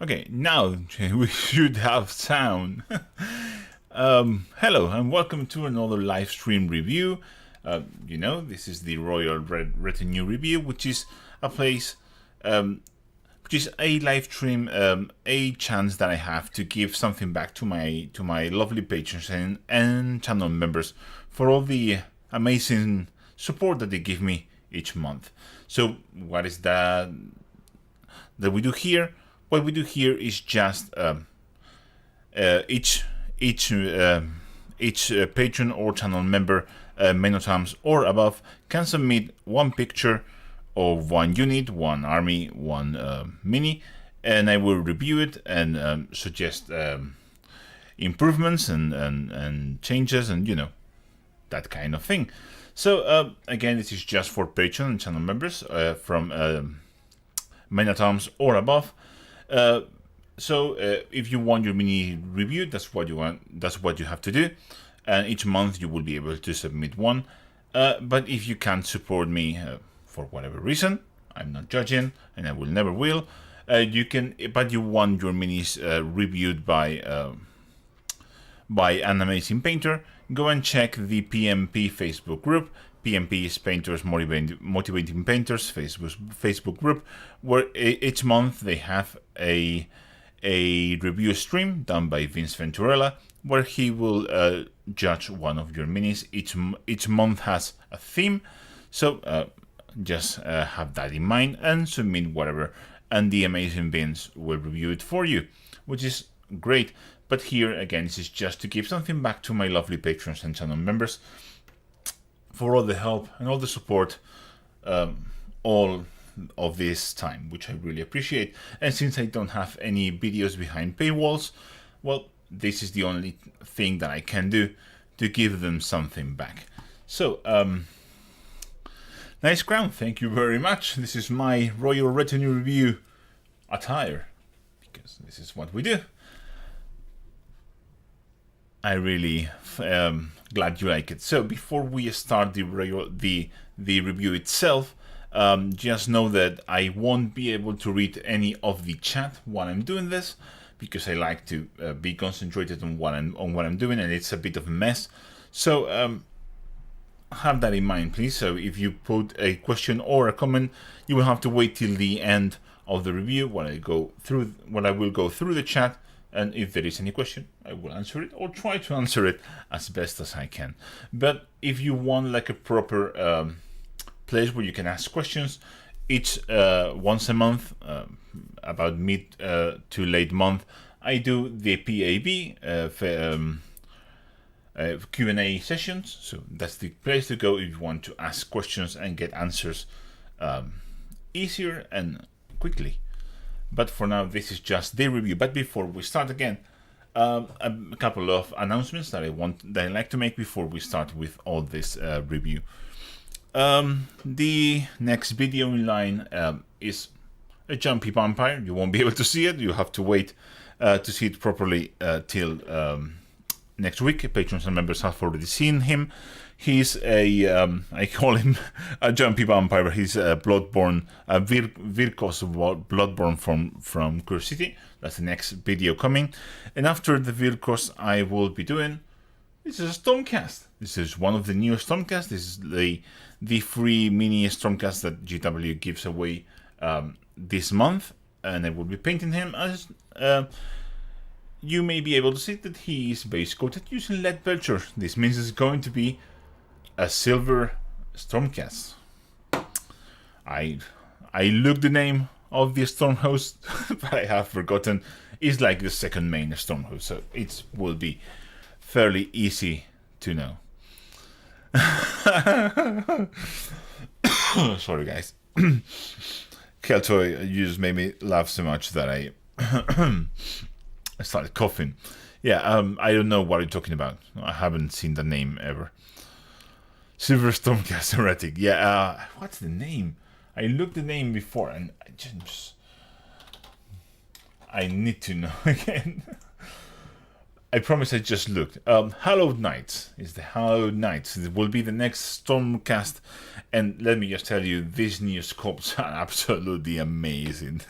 Okay, now we should have sound. Hello and welcome to another live stream review. This is the Royal Retinue review, which is a place, which is a live stream, a chance that I have to give something back to my lovely patrons and channel members for all the amazing support that they give me each month. So what is that we do here? What we do here is just each patron or channel member, many times or above, can submit one picture of one unit, one army, one mini, and I will review it and suggest improvements and changes and that kind of thing. So again, this is just for patron and channel members from many times or above. So if you want your mini reviewed, that's what you want. That's what you have to do, and each month you will be able to submit one. But if you can't support me for whatever reason, I'm not judging, and I will never will. You can, but you want your minis reviewed by an amazing painter. Go and check the PMP Facebook group. PMP is Painters Motivating Painters Facebook group, where each month they have a review stream done by Vince Venturella, where he will judge one of your minis. Each month has a theme, so just have that in mind and submit whatever, and the amazing Vince will review it for you, which is great. But here again, this is just to give something back to my lovely patrons and channel members for all the help and all the support all of this time, which I really appreciate. And since I don't have any videos behind paywalls, well, this is the only thing that I can do to give them something back. So, nice crown, thank you very much. This is my Royal Retinue review attire, because this is what we do. I really glad you like it. So before we start the review itself, just know that I won't be able to read any of the chat while I'm doing this, because I like to be concentrated on what I'm doing, and it's a bit of a mess. So have that in mind, please. So if you put a question or a comment, you will have to wait till the end of the review when I will go through the chat. And if there is any question, I will answer it or try to answer it as best as I can. But if you want like a proper place where you can ask questions, each once a month, about mid to late month, I do the PAB Q&A sessions. So that's the place to go if you want to ask questions and get answers easier and quickly. But for now, this is just the review. But before we start again, a couple of announcements that I like to make before we start with all this review. The next video in line is a jumpy vampire. You won't be able to see it. You have to wait to see it properly till next week. Patrons and members have already seen him. He's I call him a jumpy vampire. He's a Bloodborne, Virkos Bloodborne from Curse City. That's the next video coming. And after the Virkos, I will be doing, this is a Stormcast. This is one of the new Stormcasts. This is the free mini Stormcast that GW gives away this month. And I will be painting him as, you may be able to see that he is base coated using lead belcher. This means it's going to be a silver Stormcast. I looked the name of the storm host, but I have forgotten. It's like the second main storm host, so it will be fairly easy to know. Sorry, guys. Keltoy, you just made me laugh so much that I started coughing. Yeah, I don't know what you're talking about. I haven't seen the name ever. Silver Stormcast Heretic. Yeah, what's the name? I looked the name before and I need to know again. I promise I just looked. Hallowed Knights is the Hallowed Knights. It will be the next Stormcast. And let me just tell you, these new sculpts are absolutely amazing.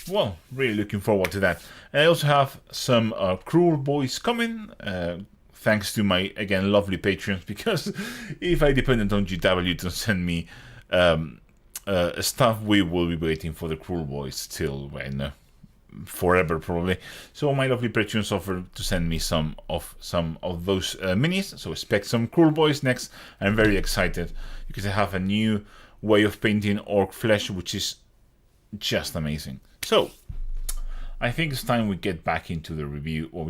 well, really looking forward to that. And I also have some Cruel Boys coming, thanks to my, again, lovely patrons, because if I depended on GW to send me stuff, we will be waiting for the Cruel Boys till when? Forever probably. So my lovely patrons offered to send me some of those minis, so expect some Cruel Boys next. I'm very excited because I have a new way of painting orc flesh, which is just amazing. So I think it's time we get back into the review, or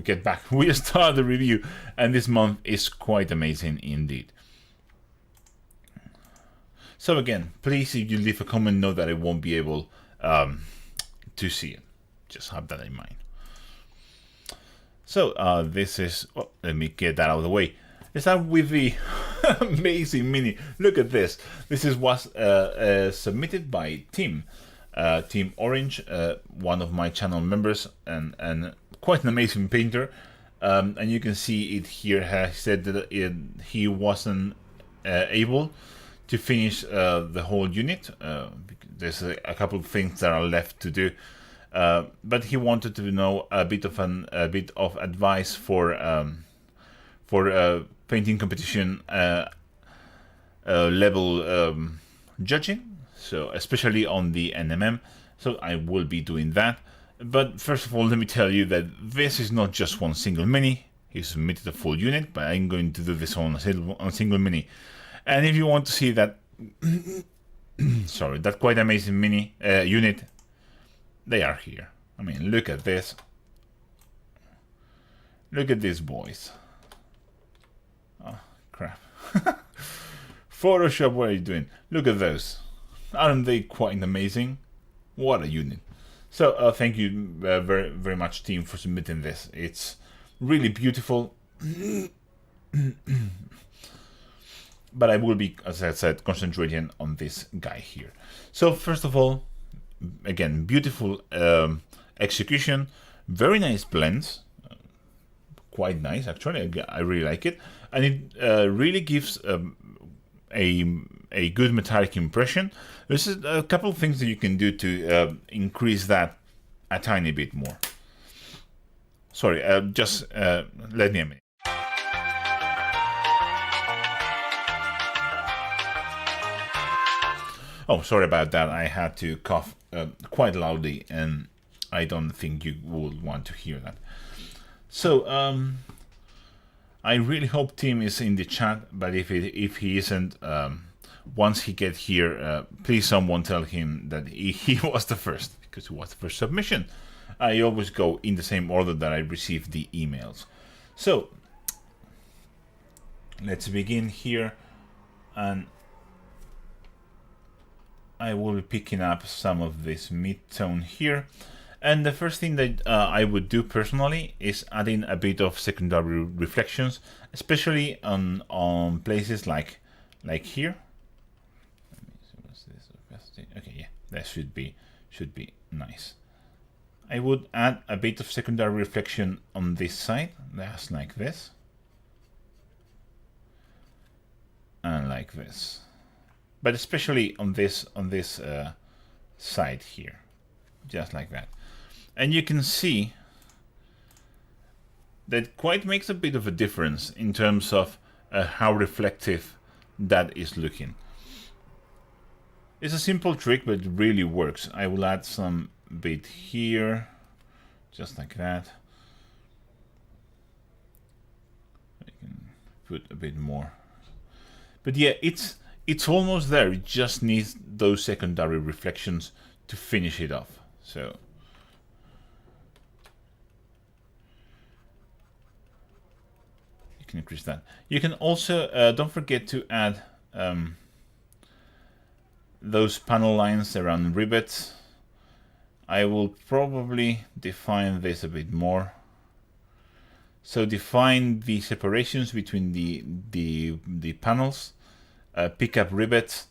we start the review, and this month is quite amazing indeed. So again, please, if you leave a comment, know that I won't be able to see it. Just have that in mind. So this is, let me get that out of the way. Let's start with the amazing mini. Look at this. This was submitted by Team Orange, one of my channel members, and quite an amazing painter. And you can see it here. He said that he wasn't able to finish the whole unit. There's a couple of things that are left to do. But he wanted to know a bit of advice for painting competition level judging. So especially on the NMM. So I will be doing that. But first of all, let me tell you that this is not just one single mini. He submitted a full unit, but I'm going to do this on a single mini. And if you want to see that, sorry, that quite amazing mini unit. They are here. I mean, look at this. Look at these boys. Oh, crap. Photoshop, what are you doing? Look at those. Aren't they quite amazing? What a unit. So, thank you very, very much, team, for submitting this. It's really beautiful. But I will be, as I said, concentrating on this guy here. So, first of all, again, beautiful execution, very nice blends, quite nice actually. I really like it, and it really gives a good metallic impression. There's a couple of things that you can do to increase that a tiny bit more. Sorry, just let me a minute. Oh, sorry about that. I had to cough quite loudly, and I don't think you would want to hear that. So, I really hope Tim is in the chat, but if he isn't, once he gets here, please someone tell him that he was the first, because he was the first submission. I always go in the same order that I receive the emails. So, let's begin here, and I will be picking up some of this mid-tone here. And the first thing that I would do personally is adding a bit of secondary reflections, especially on places like here. Let me see, what's this opacity? Okay, yeah, that should be nice. I would add a bit of secondary reflection on this side, that's like this, and like this. But especially on this side here, just like that. And you can see that quite makes a bit of a difference in terms of how reflective that is looking. It's a simple trick, but it really works. I will add some bit here, just like that. I can put a bit more. But yeah, it's almost there. It just needs those secondary reflections to finish it off. So you can increase that. You can also don't forget to add those panel lines around rivets. I will probably define this a bit more. So define the separations between the panels. Pick up rivets,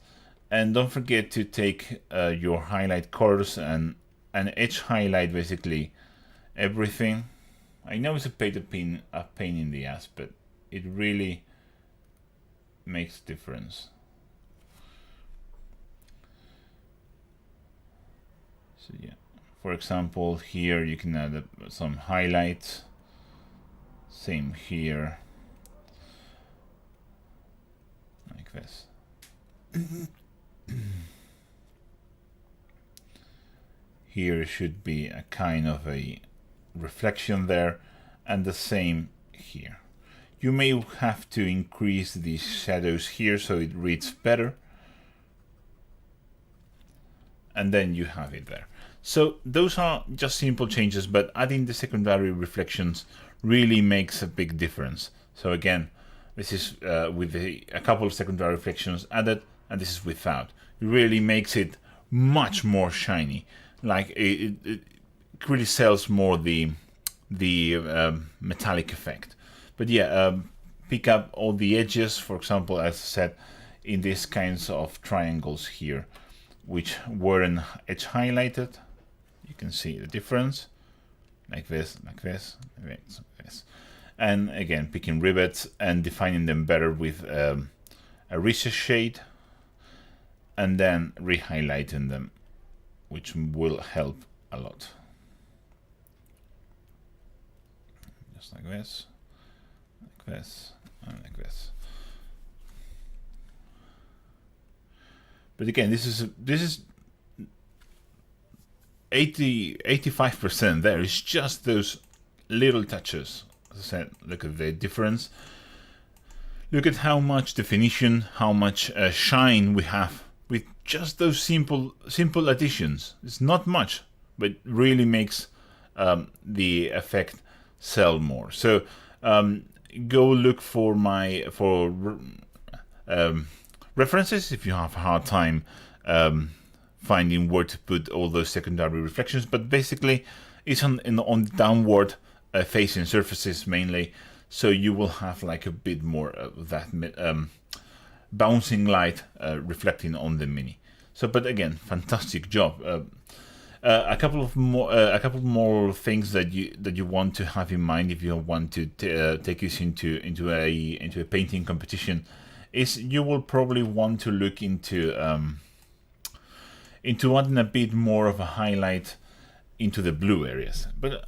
and don't forget to take your highlight colors and edge highlight basically everything. I know it's a pain in the ass, but it really makes a difference. So yeah, for example, here you can add some highlights. Same here, like this. Here should be a kind of a reflection there, and the same here. You may have to increase the shadows here so it reads better, and then you have it there. So those are just simple changes, but adding the secondary reflections really makes a big difference. So again, this is with a couple of secondary reflections added, and this is without. It really makes it much more shiny. Like it really sells more the metallic effect. But yeah, pick up all the edges, for example, as I said, in these kinds of triangles here, which weren't edge highlighted. You can see the difference, like this, like this, like this. And again, picking rivets and defining them better with a recess shade, and then re-highlighting them, which will help a lot. Just like this, and like this. But again, this is 85% there. It's just those little touches. As I said, look at the difference. Look at how much definition, how much shine we have with just those simple additions. It's not much, but really makes the effect sell more. So go look for references if you have a hard time finding where to put all those secondary reflections. But basically, it's on downward facing surfaces mainly, so you will have like a bit more of that bouncing light reflecting on the Mini. So, but again, fantastic job. A couple more things that you want to have in mind if you want to take this into a painting competition is you will probably want to look into adding a bit more of a highlight into the blue areas. But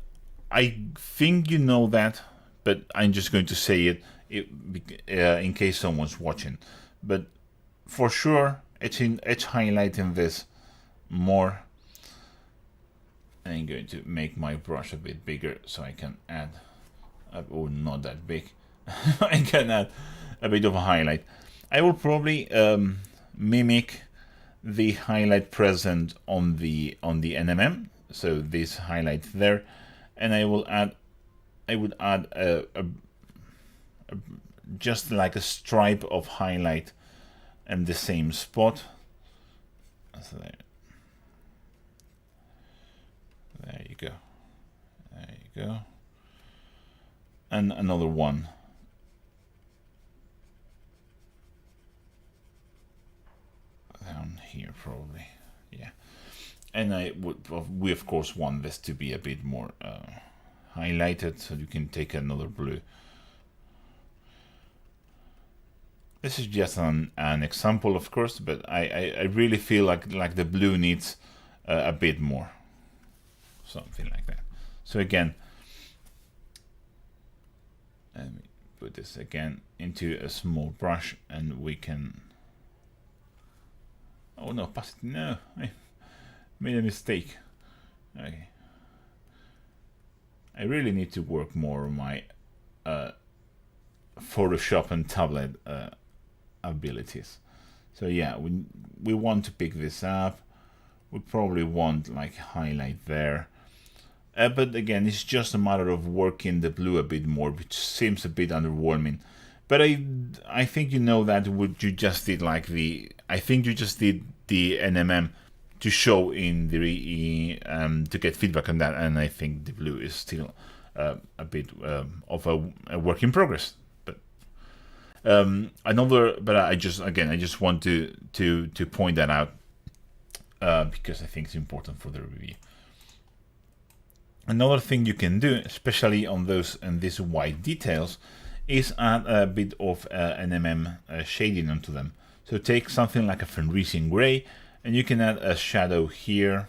I think you know that, but I'm just going to say it in case someone's watching. But for sure, edge highlighting this more. I'm going to make my brush a bit bigger so I can add, or not that big, I can add a bit of a highlight. I will probably mimic the highlight present on the NMM, so this highlight there, and I would add a just like a stripe of highlight in the same spot. So there you go. There you go. And another one. Down here probably. Yeah. And we of course want this to be a bit more highlighted, so you can take another blue. This is just an example, of course, but I really feel like the blue needs a bit more. Something like that. So again, let me put this again into a small brush, and we can. Oh no, pass it. No, I made a mistake. Okay. I really need to work more on my Photoshop and tablet abilities. So yeah, we want to pick this up. We probably want like highlight there. But again, it's just a matter of working the blue a bit more, which seems a bit underwhelming. But I think you know that what you just did, I think you just did the NMM to show in the to get feedback on that, and I think the blue is still a bit of a work in progress. But I just want to point that out because I think it's important for the review. Another thing you can do, especially on these white details, is add a bit of NMM shading onto them. So take something like a Fenrisian gray, and you can add a shadow here,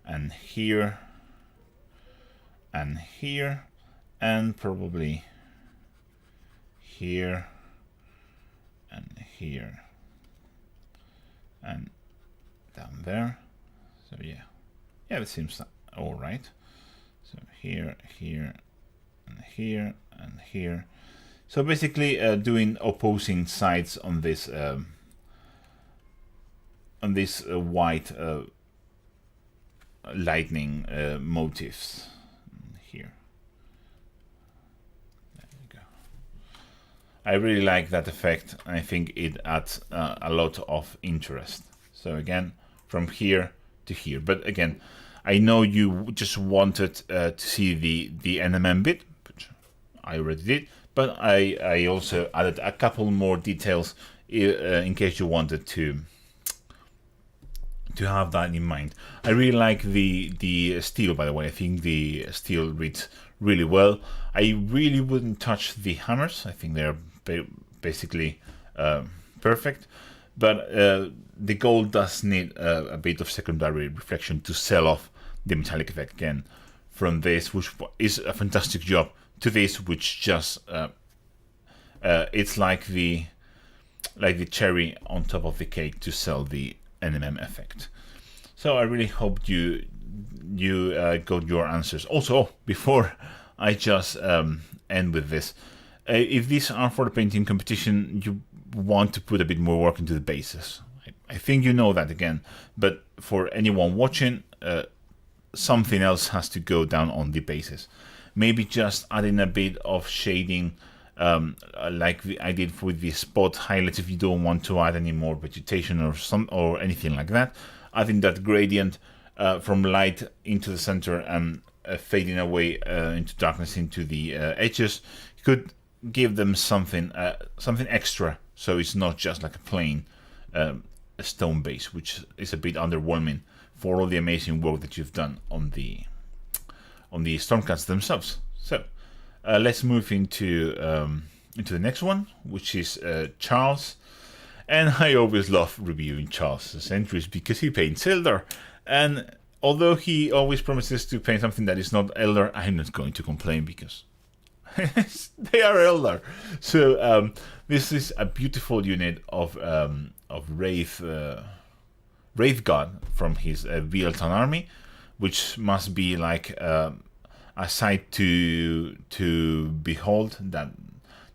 and here, and here, and probably here, and here, and down there. So yeah, that seems all right. So here, here, and here, and here. So basically, doing opposing sides on this white lightning motifs here. There you go. I really like that effect. I think it adds a lot of interest. So again, from here to here. But again, I know you just wanted to see the NMM bit, which I already did. But I also added a couple more details in case you wanted to have that in mind. I really like the steel, by the way. I think the steel reads really well. I really wouldn't touch the hammers. I think they're basically perfect. But the gold does need a bit of secondary reflection to sell off the metallic effect again from this, which is a fantastic job, to this, which just it's like the cherry on top of the cake to sell the NMM effect. So I really hope you got your answers. Also, before I just end with this, if these are for the painting competition, you want to put a bit more work into the bases. I think you know that again, but for anyone watching, something else has to go down on the bases. Maybe just adding a bit of shading, like I did with the spot highlights if you don't want to add any more vegetation or anything like that. Adding that gradient from light into the center and fading away into darkness into the edges could give them something extra, so it's not just like a plain stone base, which is a bit underwhelming for all the amazing work that you've done on the Stormcasts themselves. So let's move into the next one, which is Charles. And I always love reviewing Charles's entries because he paints Eldar. And although he always promises to paint something that is not Eldar, I'm not going to complain because they are Eldar. So this is a beautiful unit of Wraith God from his Vieltan army, which must be like a sight to behold. That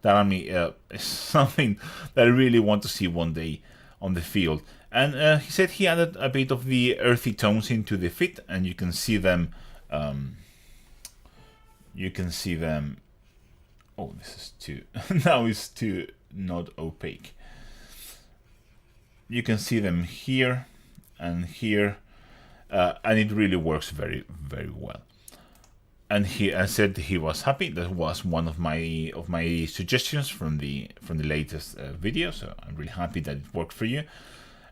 army is something that I really want to see one day on the field. And he said he added a bit of the earthy tones into the fit, and you can see them. Oh, this is too. Now it's too not opaque. You can see them here and here, and it really works very, very well. And I said he was happy. That was one of my suggestions from the latest video. So I'm really happy that it worked for you.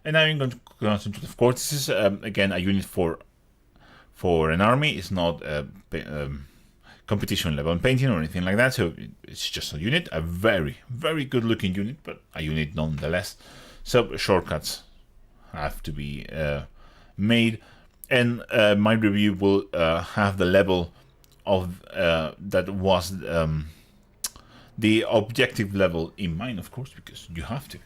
And now I'm going to concentrate. Of course, this is again a unit for an army. It's not competition level painting or anything like that. So it's just a unit, a very, very good looking unit, but a unit nonetheless. So shortcuts have to be made, and my review will have the level of that was the objective level in mind, of course, because you have to.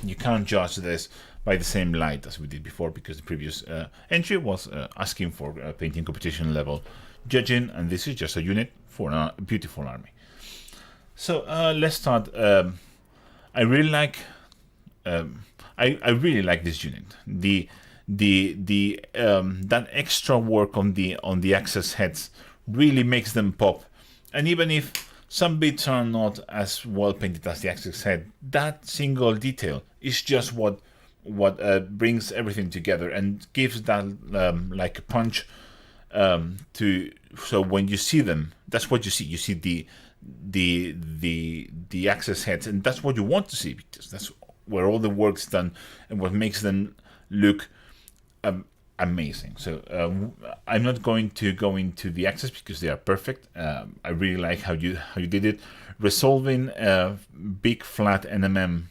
You can't judge this by the same light as we did before, because the previous entry was asking for painting competition level judging, and this is just a unit for a beautiful army. So let's start. I really like this unit. That extra work on the access heads really makes them pop. And even if some bits are not as well painted as the access head, that single detail is just what brings everything together and gives that like a punch so when you see them, that's what you see. You see the access heads, and that's what you want to see, because that's where all the work's done and what makes them look amazing. So I'm not going to go into the access because they are perfect. I really like how you did it. Resolving big flat NMM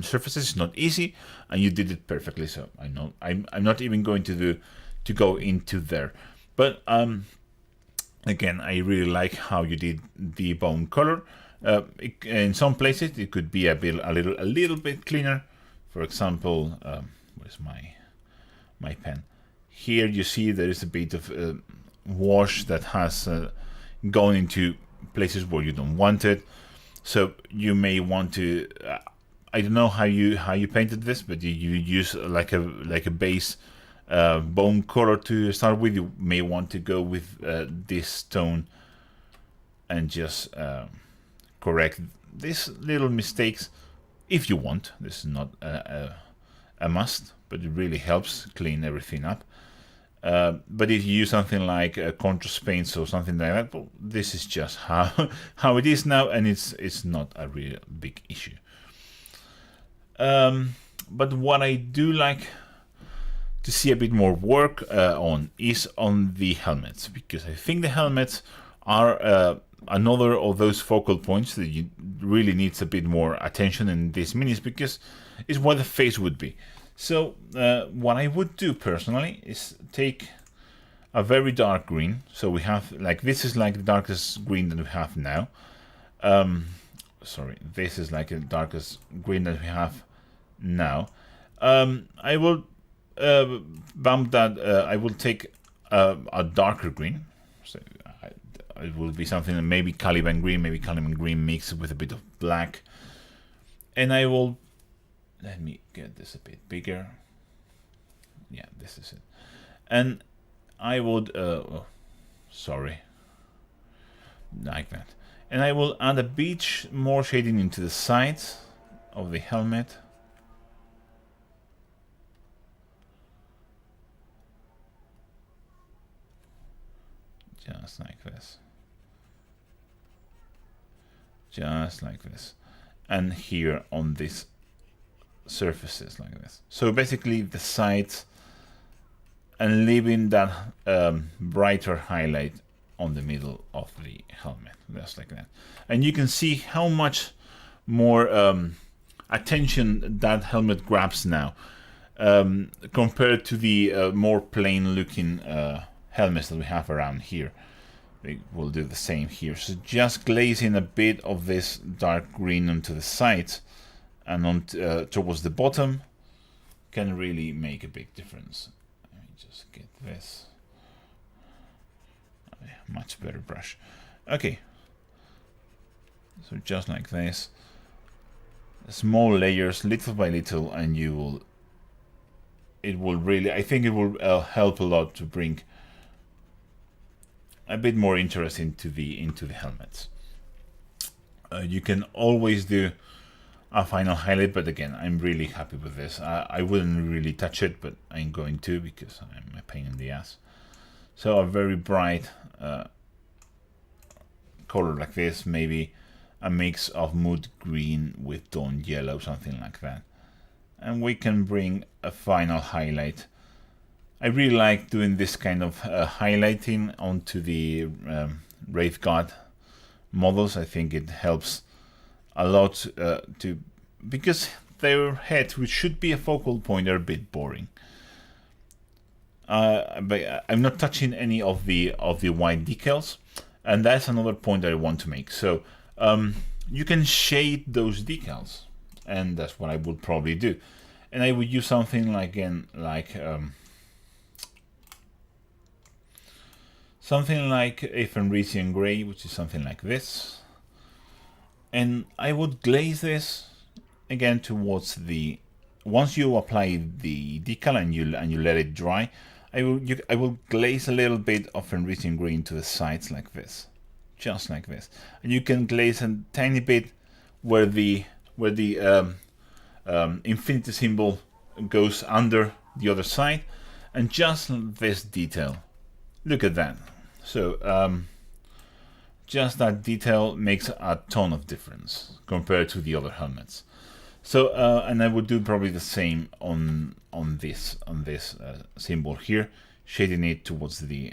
surfaces is not easy, and you did it perfectly. So I know I'm not even going to go into there. But again, I really like how you did the bone color. In some places it could be a little bit cleaner. For example, where's my pen? Here you see there is a bit of wash that has gone into places where you don't want it. So you may want to. I don't know how you painted this, but you use like a base bone color to start with. You may want to go with this tone and just correct these little mistakes if you want. This is not a must, but it really helps clean everything up. But if you use something like contrast paints or something like that, well, this is just how it is now, and it's not a real big issue. But what I do like to see a bit more work on is on the helmets, because I think the helmets are another of those focal points that you really needs a bit more attention in these minis, because it's what the face would be. So what I would do personally is take a very dark green. So we have like, this is like the darkest green that we have now. Sorry, this is like the darkest green that we have now. I will bump that. I will take a darker green. So it will be something like maybe Caliban green mixed with a bit of black, and I will. Let me get this a bit bigger. Yeah, this is it. And I would, sorry, like that. And I will add a bit more shading into the sides of the helmet. Just like this. Just like this. And here on this surfaces like this. So basically the sides, and leaving that brighter highlight on the middle of the helmet, just like that. And you can see how much more attention that helmet grabs now compared to the more plain looking helmets that we have around here. We will do the same here. So just glazing a bit of this dark green onto the sides and on towards the bottom can really make a big difference. Let me just get this. Much better brush. Okay. So just like this. Small layers, little by little, and you will. It will really. I think it will help a lot to bring a bit more interest into the helmets. You can always do a final highlight, but again, I'm really happy with this. I wouldn't really touch it, but I'm going to, because I'm a pain in the ass. So a very bright color like this, maybe a mix of mood green with tone yellow, something like that. And we can bring a final highlight. I really like doing this kind of highlighting onto the Wraith God models. I think it helps a lot because their heads, which should be a focal point, are a bit boring. But I'm not touching any of the white decals, and that's another point that I want to make. So you can shade those decals, and that's what I would probably do. And I would use something like something like a Fenrisian Grey, which is something like this. And I would glaze this again towards the. Once you apply the decal and you let it dry, I will glaze a little bit of Fenrisian Green to the sides like this, just like this. And you can glaze a tiny bit where the infinity symbol goes under the other side, and just this detail. Look at that. So just that detail makes a ton of difference compared to the other helmets. So and I would do probably the same on this symbol here, shading it towards the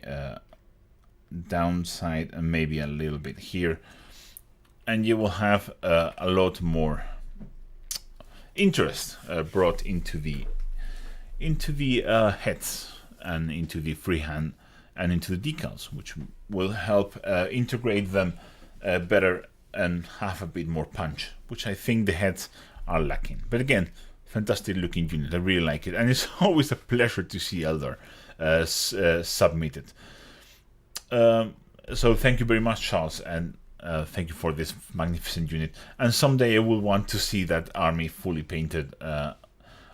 downside and maybe a little bit here, and you will have a lot more interest brought into the heads and into the freehand and into the decals, which will help integrate them better and have a bit more punch, which I think the heads are lacking. But again, fantastic looking unit. I really like it, and it's always a pleasure to see Eldar submitted. So thank you very much, Charles, and thank you for this magnificent unit. And someday I will want to see that army fully painted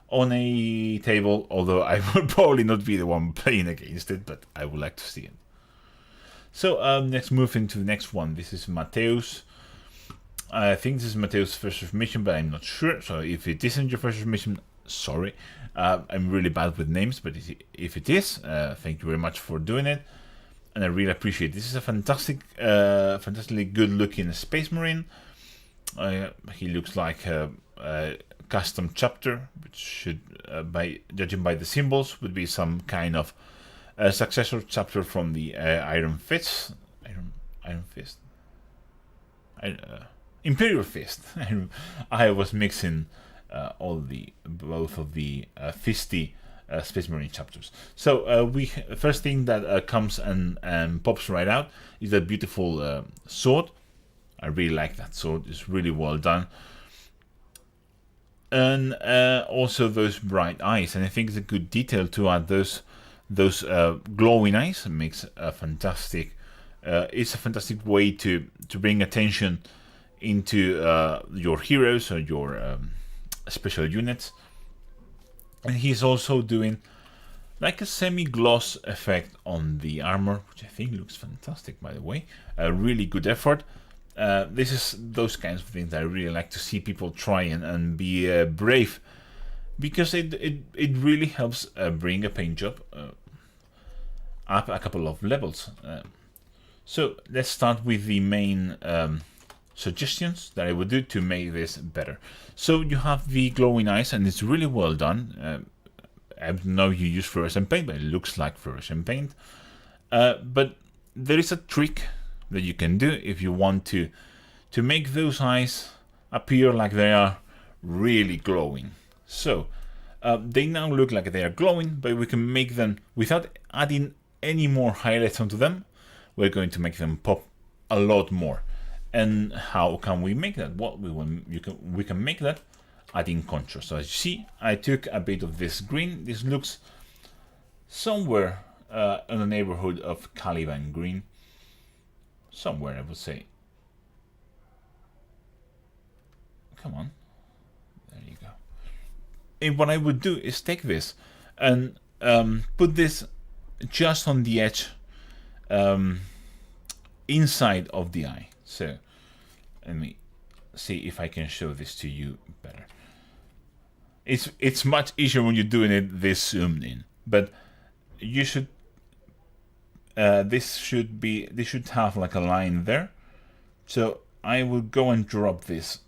on a table, although I will probably not be the one playing against it, but I would like to see it. So let's move into the next one. This is Mateo's. I think this is Mateo's first mission, but I'm not sure. So if it isn't your first mission, sorry. I'm really bad with names, but if it is, thank you very much for doing it. And I really appreciate it. This is a fantastically good-looking Space Marine. He looks like a custom chapter, which should, judging by the symbols, would be some kind of successor chapter from the Iron Fist. Imperial Fist. I was mixing both of the Fisty Space Marine chapters. So first thing that comes and pops right out is that beautiful sword. I really like that sword. It's really well done. And also those bright eyes, and I think it's a good detail to add those glowing eyes. It makes a fantastic. It's a fantastic way to bring attention into your heroes or your special units. And he's also doing like a semi-gloss effect on the armor, which I think looks fantastic, by the way. A really good effort. This is those kinds of things that I really like to see people try and be brave, because it really helps bring a paint job up a couple of levels. So let's start with the main suggestions that I would do to make this better. So you have the glowing eyes, and it's really well done. I know you use fluorescent paint, but it looks like fluorescent paint. But there is a trick that you can do if you want to make those eyes appear like they are really glowing. So they now look like they are glowing, but we can make them without adding any more highlights onto them. We're going to make them pop a lot more. And how can we make that? Well, we can make that adding contrast. So as you see, I took a bit of this green. This looks somewhere in the neighborhood of Caliban green. Somewhere, I would say. Come on. There you go. And what I would do is take this and put this just on the edge inside of the eye. So let me see if I can show this to you better. It's much easier when you're doing it this zoomed in, but you should this should have like a line there. So I will go and drop this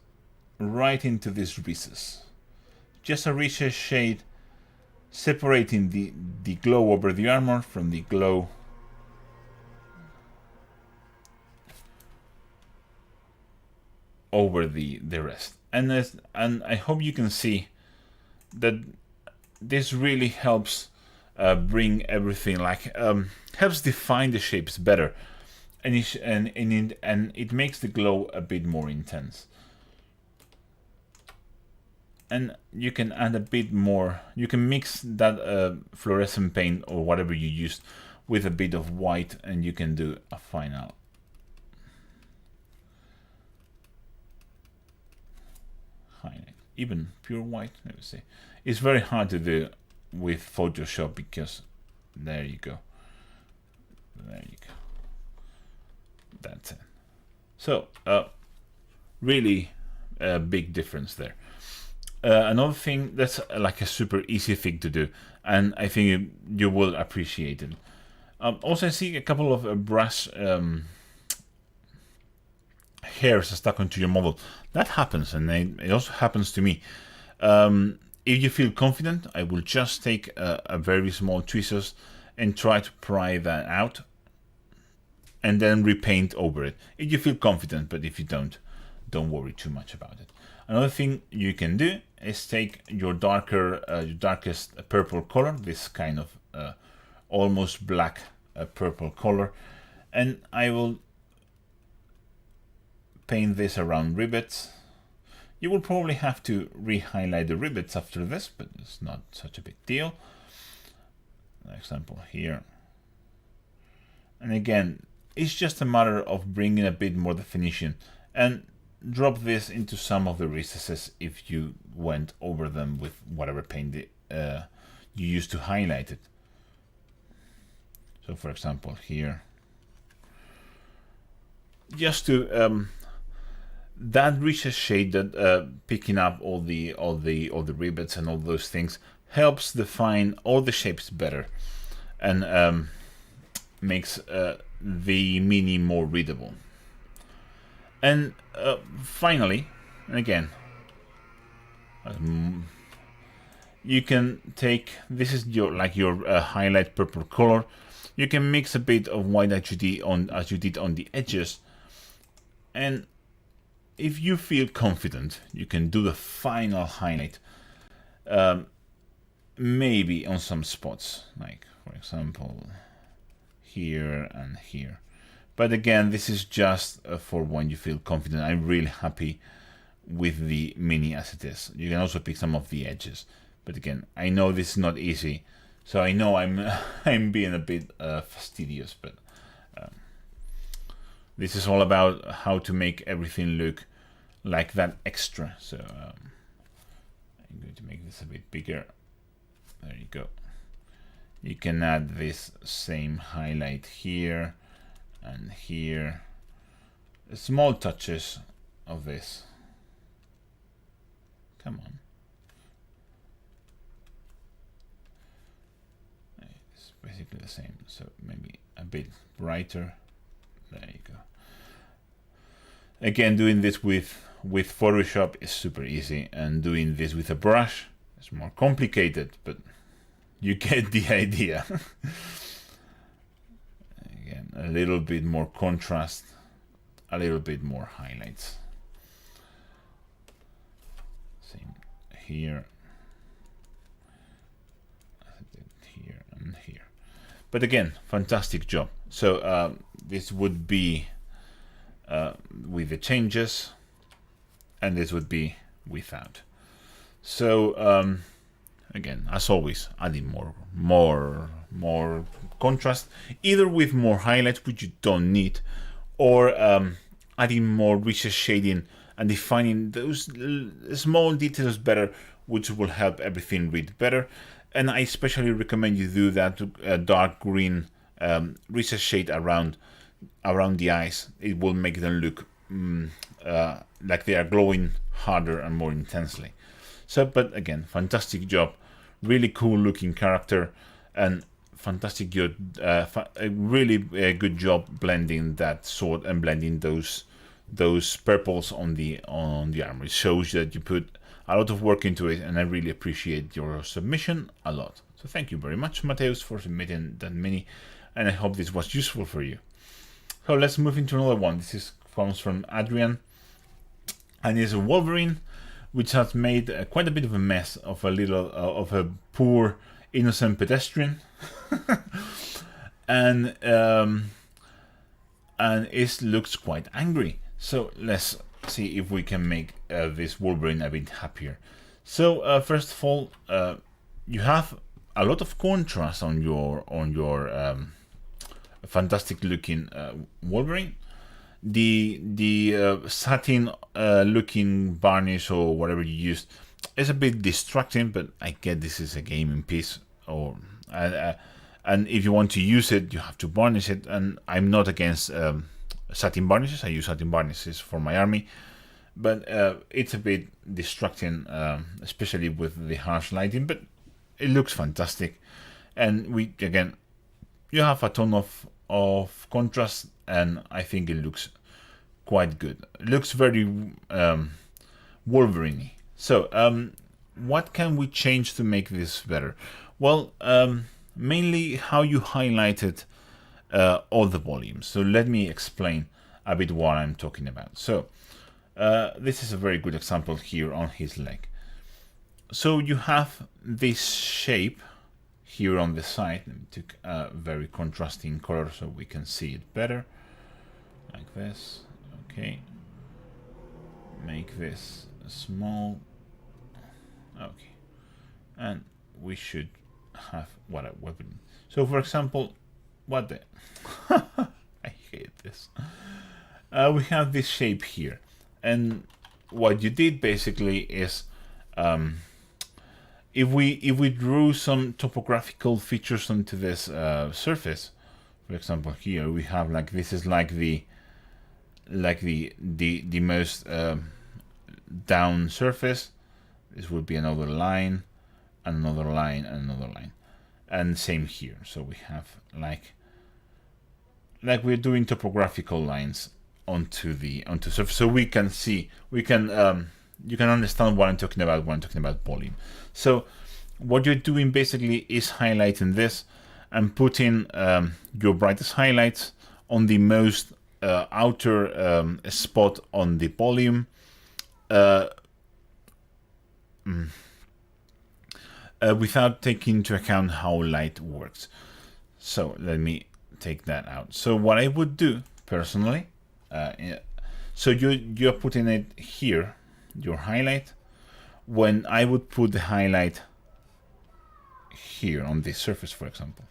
right into this recess, just a recess shade separating the glow over the armor from the glow over the rest. And I hope you can see that this really helps bring everything, like helps define the shapes better, and it makes the glow a bit more intense. And you can add a bit more. You can mix that fluorescent paint or whatever you used with a bit of white, and you can do a final highlight. Even pure white, let me see. It's very hard to do with Photoshop because there you go. There you go. That's it. So really a big difference there. Another thing that's like a super easy thing to do, and I think you will appreciate it. Also, I see a couple of brush hairs stuck onto your model. That happens, and it also happens to me. If you feel confident, I will just take a very small tweezers and try to pry that out, and then repaint over it. If you feel confident, but if you don't worry too much about it. Another thing you can do is take your darkest purple color, this kind of almost black purple color, and I will paint this around rivets. You will probably have to re-highlight the rivets after this, but it's not such a big deal. For example here. And again, it's just a matter of bringing a bit more definition and drop this into some of the recesses if you went over them with whatever paint you used to highlight it. So for example here, just to that recess shade, that picking up all the rivets and all those things, helps define all the shapes better and makes the mini more readable. And finally, and again, you can take, this is your highlight purple color. You can mix a bit of white as you did on the edges, and if you feel confident, you can do the final highlight, maybe on some spots, like for example here and here. But again, this is just for when you feel confident. I'm really happy with the mini as it is. You can also pick some of the edges, but again, I know this is not easy, so I know I'm being a bit fastidious, but this is all about how to make everything look like that extra. So I'm going to make this a bit bigger. There you go. You can add this same highlight here and here. Small touches of this. Come on. It's basically the same, so maybe a bit brighter. There you go. Again, doing this with Photoshop is super easy, and doing this with a brush is more complicated, but you get the idea. Again, a little bit more contrast, a little bit more highlights. Same here, here and here. But again, fantastic job. So this would be with the changes, and this would be without. So again, as always, adding more contrast, either with more highlights, which you don't need, or adding more recess shading and defining those small details better, which will help everything read better. And I especially recommend you do that to dark green recess shade around the eyes. It will make them look like they are glowing harder and more intensely. So, but again, fantastic job, really cool looking character, and fantastic good, really good job blending that sword and blending those purples on the armor. It shows that you put a lot of work into it, and I really appreciate your submission a lot. So thank you very much, Mateo, for submitting that mini, and I hope this was useful for you. So let's move into another one. This comes from Adrian, and it's a Wolverine, which has made quite a bit of a mess of a poor innocent pedestrian, and it looks quite angry. So let's see if we can make this Wolverine a bit happier. So first of all, you have a lot of contrast on your fantastic looking Wolverine. The satin looking varnish or whatever you used is a bit distracting, but I get this is a gaming piece, or and if you want to use it, you have to varnish it. And I'm not against satin varnishes. I use satin varnishes for my army, but it's a bit distracting, especially with the harsh lighting. But it looks fantastic, and you have a ton of contrast, and I think it looks quite good. It looks very Wolverine-y. So what can we change to make this better? Well, mainly how you highlighted all the volumes. So let me explain a bit what I'm talking about. So this is a very good example here on his leg. So you have this shape here on the side. Let me take a very contrasting color so we can see it better, like this. Okay, make this small. Okay, and we should have what a weapon. So for example, what the I hate this. We have this shape here, and what you did basically is if we drew some topographical features onto this surface, for example, here we have like this is like the most down surface. This would be another line, another line, and another line, and same here. So we have like we're doing topographical lines onto surface, so we can see, you can understand what I'm talking about when I'm talking about volume. So what you're doing basically is highlighting this and putting your brightest highlights on the most outer spot on the volume, without taking into account how light works. So let me take that out. So what I would do personally, so you're putting it here, your highlight, when I would put the highlight here on this surface, for example.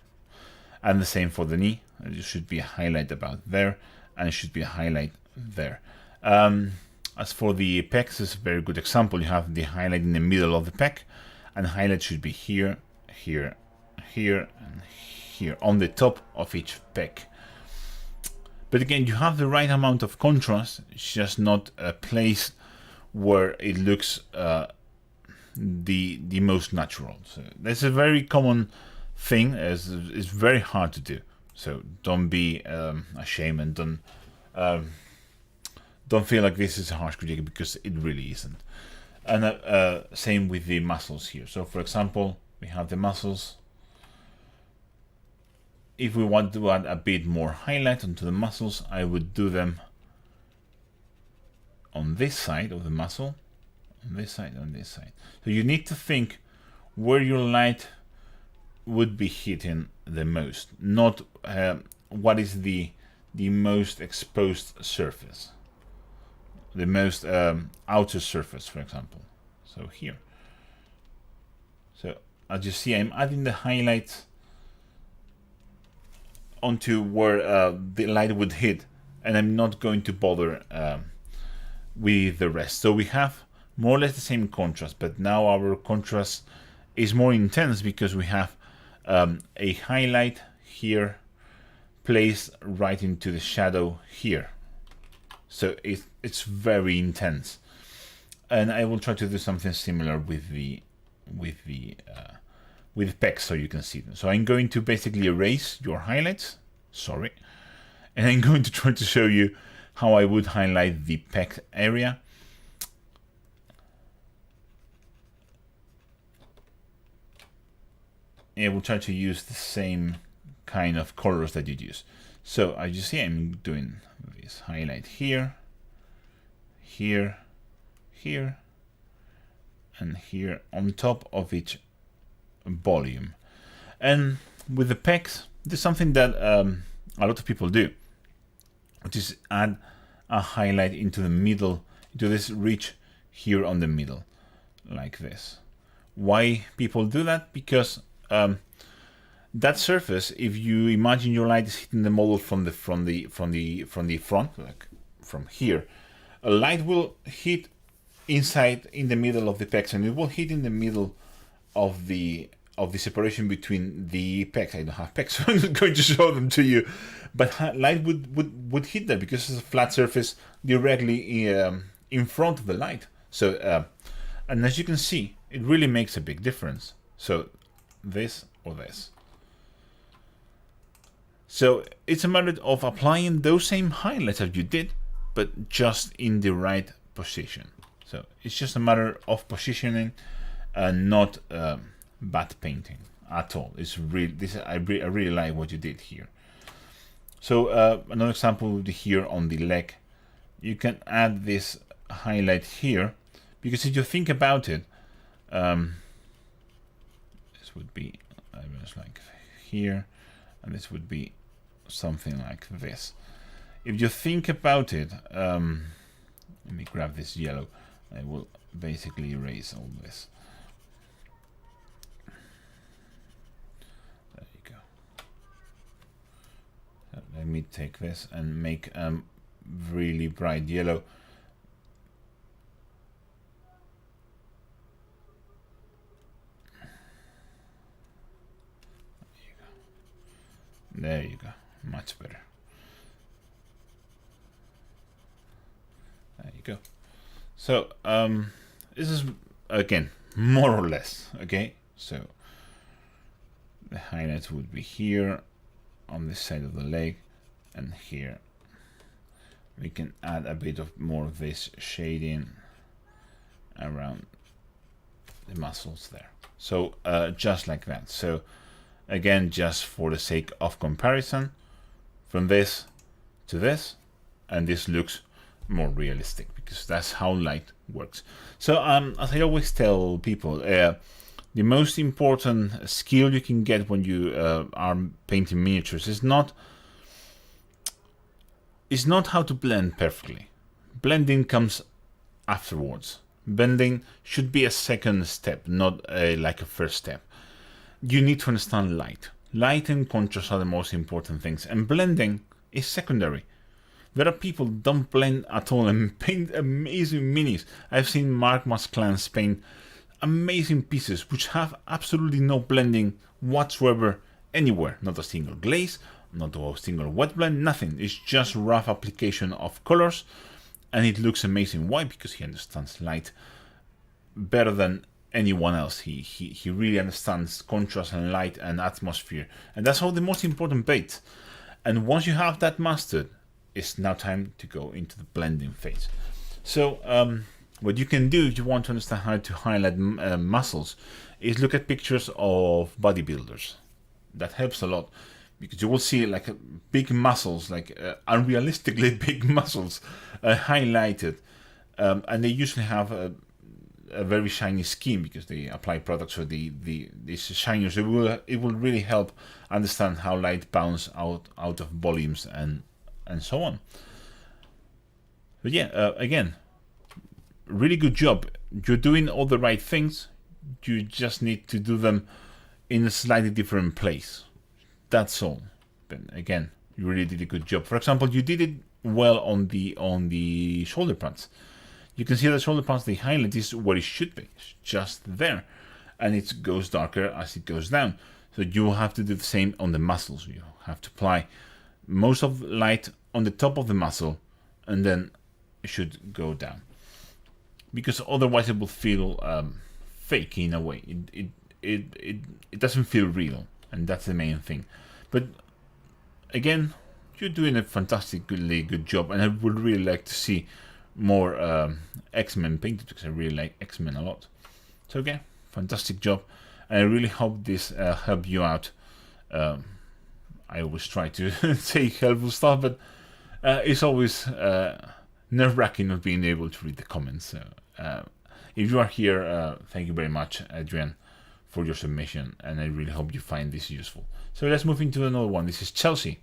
And the same for the knee. There should be a highlight about there, and it should be a highlight there. As for the pecs, it's a very good example. You have the highlight in the middle of the pec, and the highlight should be here, here, here, and here on the top of each pec. But again, you have the right amount of contrast. It's just not placed where it looks the most natural. So that's a very common thing. It's very hard to do. So don't be ashamed, and don't feel like this is a harsh critique, because it really isn't. And same with the muscles here. So for example, we have the muscles. If we want to add a bit more highlight onto the muscles, I would do them on this side of the muscle, on this side, on this side. So you need to think where your light would be hitting the most, not what is the most exposed surface, the most outer surface, for example. So here. So as you see, I'm adding the highlights onto where the light would hit, and I'm not going to bother with the rest. So we have more or less the same contrast, but now our contrast is more intense because we have a highlight here placed right into the shadow here. So it's very intense, and I will try to do something similar with the pecs so you can see them. So I'm going to basically erase your highlights, sorry, and I'm going to try to show you how I would highlight the pec area. And I will try to use the same kind of colors that you use. So as you see, I'm doing this highlight here, here, here, and here on top of each volume. And with the pecs, there's something that a lot of people do, which is add a highlight into the middle, into this ridge here on the middle, like this. Why people do that? Because that surface, if you imagine your light is hitting the model from the front, like from here, a light will hit inside in the middle of the pecs, and it will hit in the middle of the separation between the pecs. I don't have pecs, so I'm not going to show them to you. But light would hit there because it's a flat surface directly in front of the light. So and as you can see, it really makes a big difference. So this or this. So it's a matter of applying those same highlights that you did, but just in the right position. So it's just a matter of positioning and not bad painting at all. It's really I really like what you did here. So another example would be here on the leg. You can add this highlight here, because if you think about it, this would be just like here, and this would be something like this. If you think about it, let me grab this yellow. I will basically erase all this. There you go. So let me take this and make really bright yellow. There you go, much better. There you go. So this is again more or less okay. So the highlights would be here on this side of the leg, and here we can add a bit of more of this shading around the muscles there. So just like that. So again, just for the sake of comparison, from this to this, and this looks more realistic because that's how light works. So as I always tell people, the most important skill you can get when you are painting miniatures is not how to blend perfectly. Blending comes afterwards. Blending should be a second step, not like a first step. You need to understand light. Light and contrast are the most important things, and blending is secondary. There are people who don't blend at all and paint amazing minis. I've seen Mark Masclans paint amazing pieces which have absolutely no blending whatsoever anywhere. Not a single glaze, not a single wet blend, nothing. It's just rough application of colors, and it looks amazing. Why? Because he understands light better than anyone else. He really understands contrast and light and atmosphere, and that's all the most important bit. And once you have that mastered, it's now time to go into the blending phase. So what you can do if you want to understand how to highlight muscles is look at pictures of bodybuilders. That helps a lot, because you will see like big muscles, like unrealistically big muscles highlighted, and they usually have a very shiny skin because they apply products for these shiners. It will really help understand how light bounces out of volumes and so on. But yeah, again, really good job. You're doing all the right things. You just need to do them in a slightly different place. That's all. But again, you really did a good job. For example, you did it well on the shoulder pads. You can see the shoulder pads, the highlight is where it should be. It's just there. And it goes darker as it goes down. So you will have to do the same on the muscles. You have to apply most of the light on the top of the muscle, and then it should go down. Because otherwise it will feel fake in a way. It doesn't feel real, and that's the main thing. But again, you're doing a fantastically good job, and I would really like to see more X-Men painted, because I really like X-Men a lot. So again, fantastic job, and I really hope this helped you out. I always try to say helpful stuff, but it's always nerve-wracking not being able to read the comments. So if you are here, thank you very much, Adrian, for your submission, and I really hope you find this useful. So let's move into another one. This is Chelsea,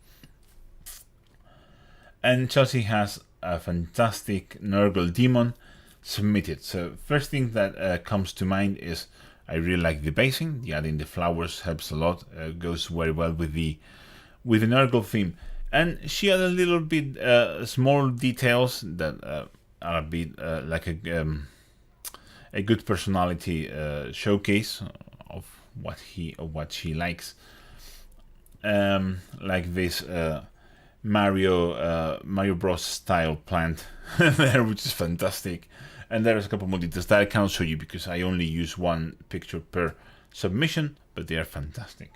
and Chelsea has a fantastic Nurgle demon submitted. So first thing that comes to mind is I really like the basing. The adding the flowers helps a lot. Goes very well with the Nurgle theme. And she had a little bit small details that are a bit like a good personality showcase of what she likes. Like this Mario Bros style plant there, which is fantastic. And there's a couple more details that I can't show you because I only use one picture per submission, but they are fantastic.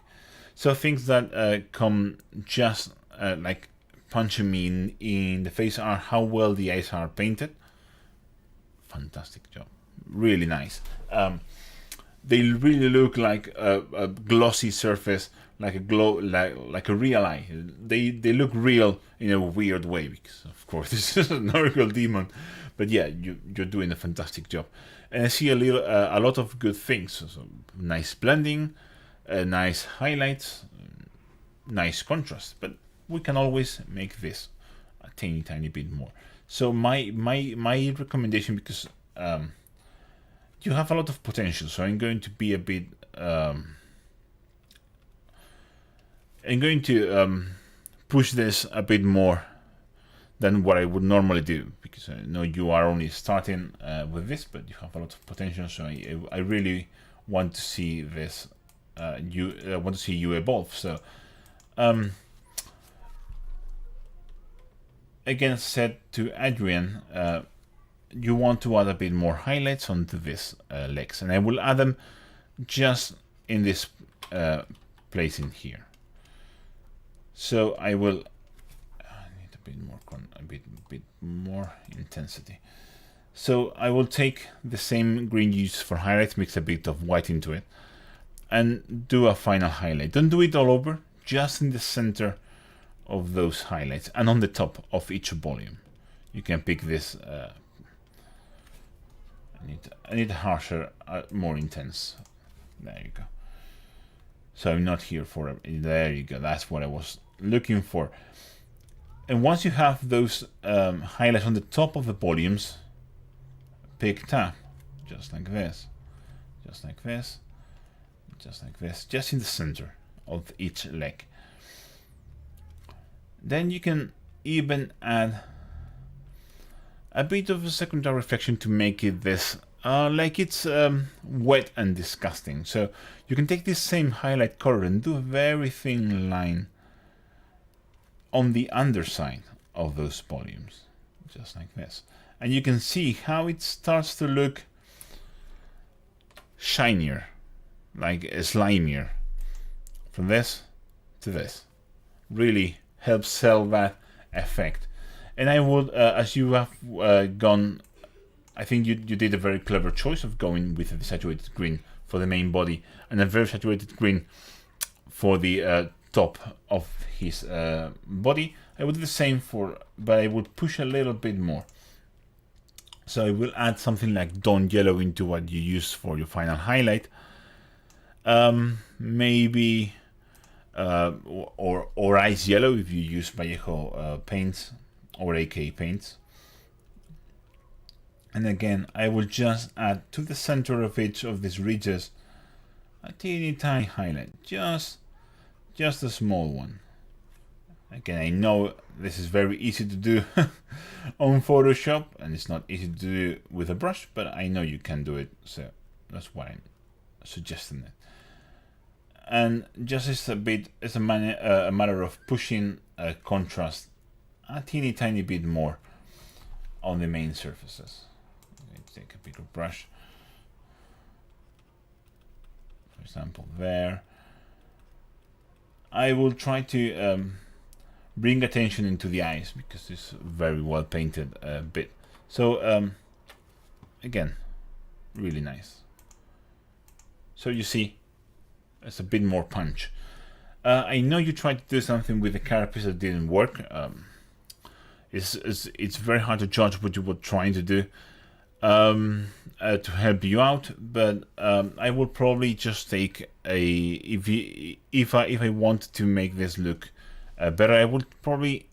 So things that come just like punching me in the face are how well the eyes are painted. Fantastic job, really nice. They really look like a glossy surface, like a glow, like a real eye. They look real in a weird way because, of course, this is a Nurgle demon. But yeah, you're doing a fantastic job, and I see a lot of good things. So nice blending, nice highlights, nice contrast, but we can always make this a tiny bit more. So my recommendation, because you have a lot of potential, so I'm going to be a bit I'm going to push this a bit more than what I would normally do, because I know you are only starting with this, but you have a lot of potential. So I really want to see this. Want to see you evolve. So again, said to Adrian, you want to add a bit more highlights onto this legs, and I will add them just in this place in here. So I will. A bit more intensity. So I will take the same green used for highlights, mix a bit of white into it, and do a final highlight. Don't do it all over, just in the center of those highlights and on the top of each volume. You can pick this. I need harsher, more intense. There you go. So I'm not here for it. There you go. That's what I was looking for. And once you have those highlights on the top of the volumes, pick tab, just like this, just like this, just like this, just in the center of each leg. Then you can even add a bit of a secondary reflection to make it this, like it's wet and disgusting. So you can take this same highlight color and do a very thin line on the underside of those volumes, just like this, and you can see how it starts to look shinier, like slimier, from this to this. Really helps sell that effect. And I would, as you have gone, I think you did a very clever choice of going with a saturated green for the main body and a very saturated green for the top of his body. I would do the same but I would push a little bit more. So I will add something like dawn yellow into what you use for your final highlight. Maybe or ice yellow if you use Vallejo paints or AK paints. And again, I will just add to the center of each of these ridges a teeny tiny highlight, just a small one. Again, I know this is very easy to do on Photoshop, and it's not easy to do with a brush, but I know you can do it, so that's why I'm suggesting it. And just it's a matter of pushing contrast a teeny tiny bit more on the main surfaces. Let's take a bigger brush, for example, there. I will try to bring attention into the eyes, because it's very well painted bit. So again, really nice. So you see, it's a bit more punch. I know you tried to do something with the carapace that didn't work. It's very hard to judge what you were trying to do to help you out, but I will probably just take if I want to make this look better, I would probably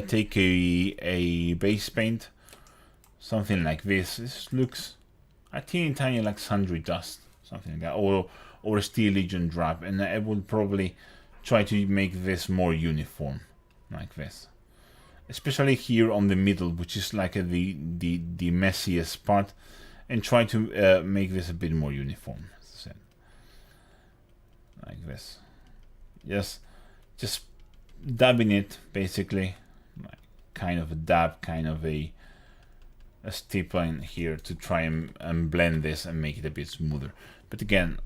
take a base paint, something like this. This looks a teeny tiny like sundry dust, something like that, or a Steel Legion drab, and I would probably try to make this more uniform, like this. Especially here on the middle, which is like the messiest part, and try to make this a bit more uniform, as I said. Like this. Yes, just dabbing it, basically, like kind of a dab, kind of a steep line here to try and blend this and make it a bit smoother. But again,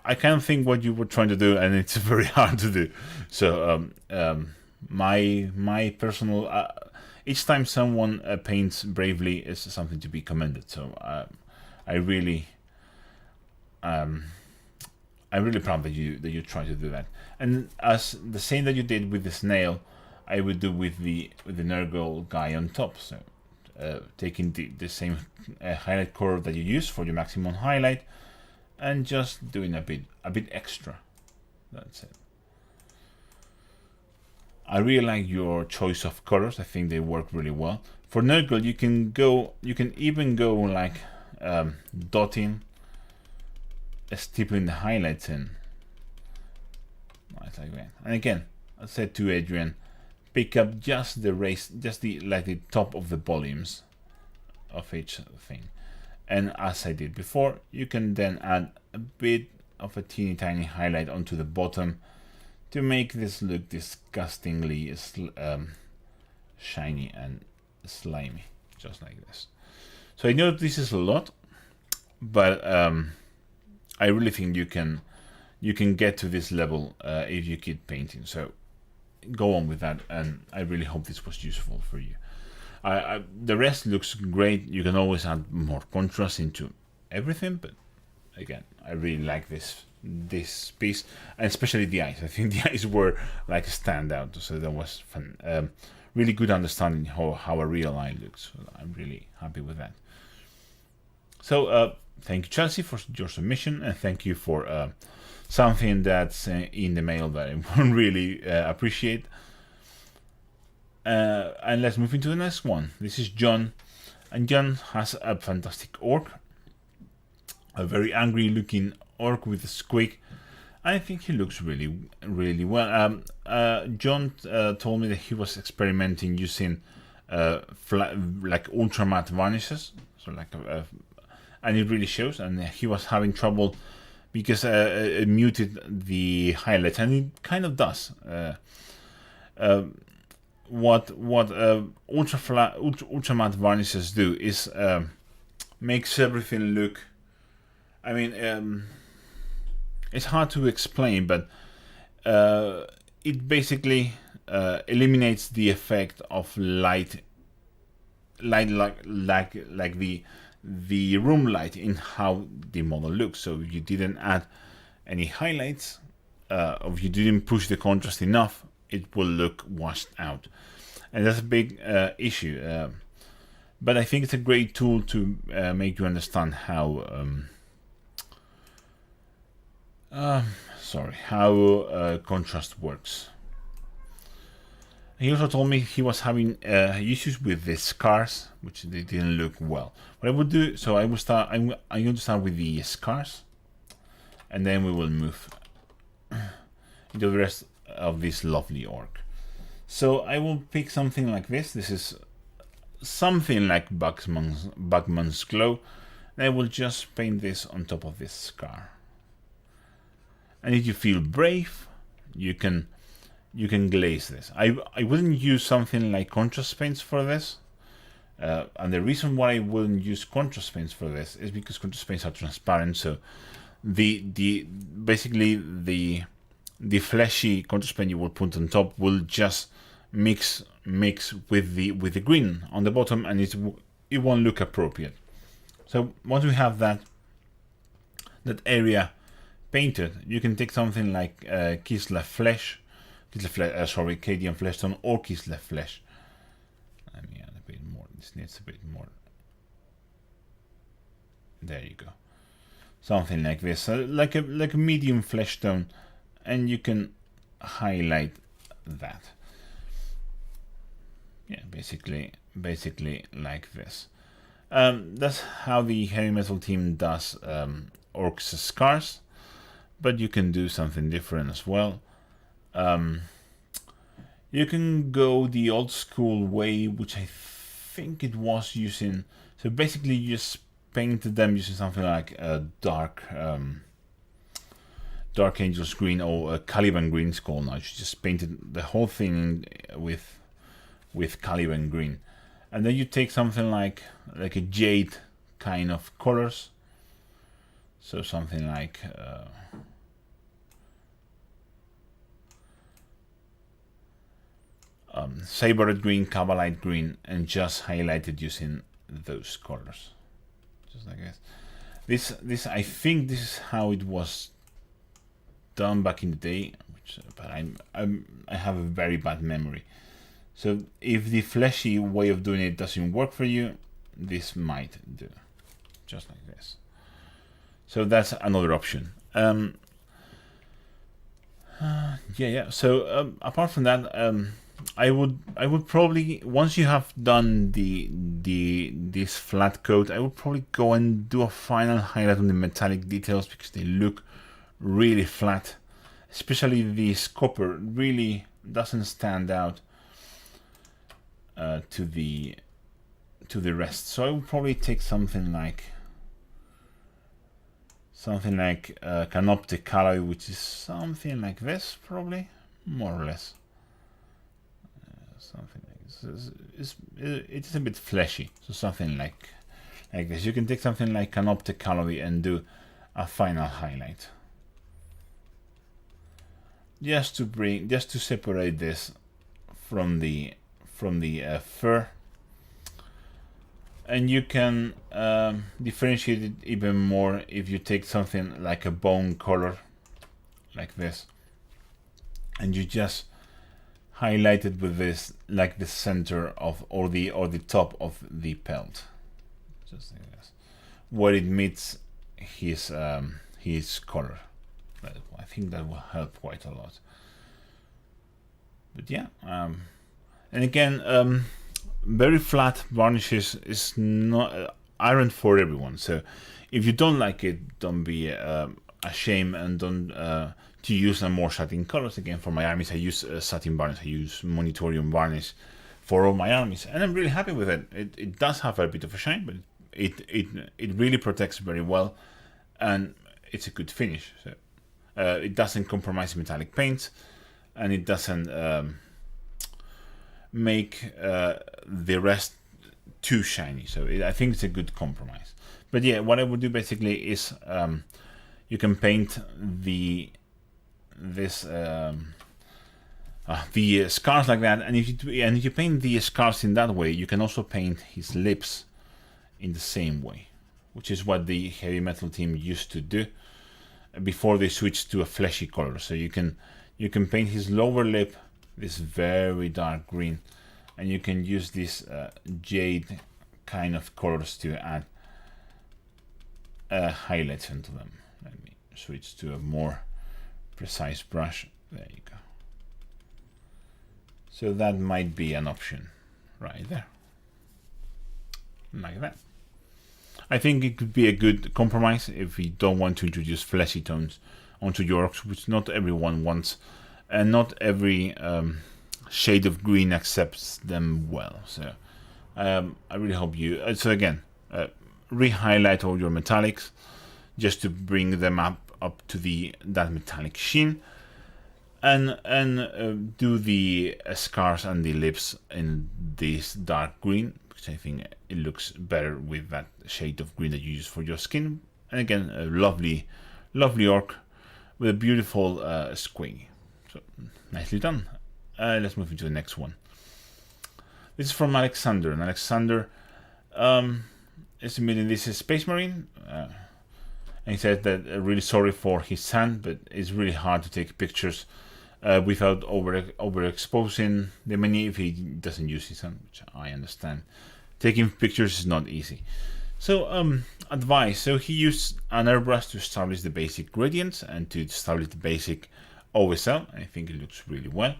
I can't think what you were trying to do, and it's very hard to do. So my personal each time someone paints bravely is something to be commended. So I'm really proud that you try to do that. And as the same that you did with the snail, I would do with the Nurgle guy on top. So taking the same highlight curve that you use for your maximum highlight, and just doing a bit extra. That's it. I really like your choice of colors. I think they work really well. For Nurgle, you can even go like dotting, stippling the highlights in. Nice, like that. And again, I said to Adrian, pick up just the top of the volumes of each thing. And as I did before, you can then add a bit of a teeny tiny highlight onto the bottom to make this look disgustingly shiny and slimy, just like this. So I know this is a lot, but I really think you can get to this level if you keep painting. So go on with that, and I really hope this was useful for you. The rest looks great. You can always add more contrast into everything, but again, I really like this piece, and especially the eyes. I think the eyes were like a standout, so that was fun. Really good understanding how a real eye looks. So I'm really happy with that. So thank you, Chelsea, for your submission, and thank you for something that's in the mail that I really appreciate. And let's move into the next one. This is John, and John has a fantastic orc, a very angry looking orc with a squeak. I think he looks really, really well. John told me that he was experimenting using like ultra matte varnishes, so like and it really shows. And he was having trouble because it muted the highlights, and it kind of does. What ultra matte varnishes do is makes everything look. I mean, it's hard to explain, but it basically eliminates the effect of light like the room light in how the model looks. So if you didn't add any highlights, or if you didn't push the contrast enough, it will look washed out, and that's a big issue. But I think it's a great tool to make you understand how contrast works. He also told me he was having issues with the scars, which they didn't look well. What I would do, so I will start. I'm going to start with the scars, and then we will move into the rest of this lovely orc. So I will pick something like this. This is something like Bugman's Glow, and I will just paint this on top of this scar. And if you feel brave, you can glaze this. I wouldn't use something like contrast paints for this, and the reason why I wouldn't use contrast paints for this is because contrast paints are transparent. So basically the fleshy contrast paint you will put on top will just mix with the green on the bottom, and it won't look appropriate. So once we have that area painted, you can take something like Kislev Cadian Flesh Tone or Kislev Flesh. Let me add a bit more. This needs a bit more. There you go. Something like this, like a medium flesh tone, and you can highlight that. Yeah, basically like this. That's how the heavy metal team does orcs' scars, but you can do something different as well. You can go the old school way, which I think it was using. So basically, you just painted them using something like a dark Angel's green, or a Caliban green is called now. You just painted the whole thing with Caliban green, and then you take something like a jade kind of colors. So something like Saberite green, Cabalite green, and just highlight it using those colors, just like this. This I think this is how it was done back in the day, but I have a very bad memory. So if the fleshy way of doing it doesn't work for you, this might do, just like this. So that's another option. So apart from that, I would probably, once you have done this flat coat, I would probably go and do a final highlight on the metallic details, because they look really flat. Especially this copper really doesn't stand out to the rest. So I would probably take something like canoptic alloy, which is something like this, probably, more or less. Something like this. It's a bit fleshy, so something like this. You can take something like canoptic alloy and do a final highlight, just to separate this from the fur. And you can differentiate it even more if you take something like a bone color, like this, and you just highlight it with this, like the center of or the top of the pelt, just like this, where it meets his color. I think that will help quite a lot. But yeah, and again, very flat varnishes is not aren't for everyone. So if you don't like it, don't be ashamed, and don't to use some more satin colors. Again, for my armies, I use satin varnish. I use monitorium varnish for all my armies, and I'm really happy with it. It does have a bit of a shine, but it really protects very well, and it's a good finish. So it doesn't compromise metallic paints, and it doesn't make the rest too shiny. So I think it's a good compromise. But yeah, what I would do basically is you can paint the scars like that, and if you paint the scars in that way, you can also paint his lips in the same way, which is what the heavy metal team used to do before they switched to a fleshy color. So you can paint his lower lip this very dark green, and you can use this jade kind of colors to add highlights into them. Let me switch to a more precise brush. There you go. So that might be an option right there, like that. I think it could be a good compromise if you don't want to introduce fleshy tones onto your orcs, which not everyone wants, and not every shade of green accepts them well. So I really hope you. So again, re-highlight all your metallics just to bring them up to that metallic sheen, and do the scars and the lips in this dark green, because I think it looks better with that shade of green that you use for your skin. And again, a lovely orc with a beautiful squig. So nicely done. Let's move into the next one. This is from Alexander, and Alexander is admitting this is Space Marine. And he said that really sorry for his son, but it's really hard to take pictures without overexposing the menu if he doesn't use his sun, which I understand. Taking pictures is not easy. So advice. So he used an airbrush to establish the basic gradients and to establish the basic OSL. I think it looks really well.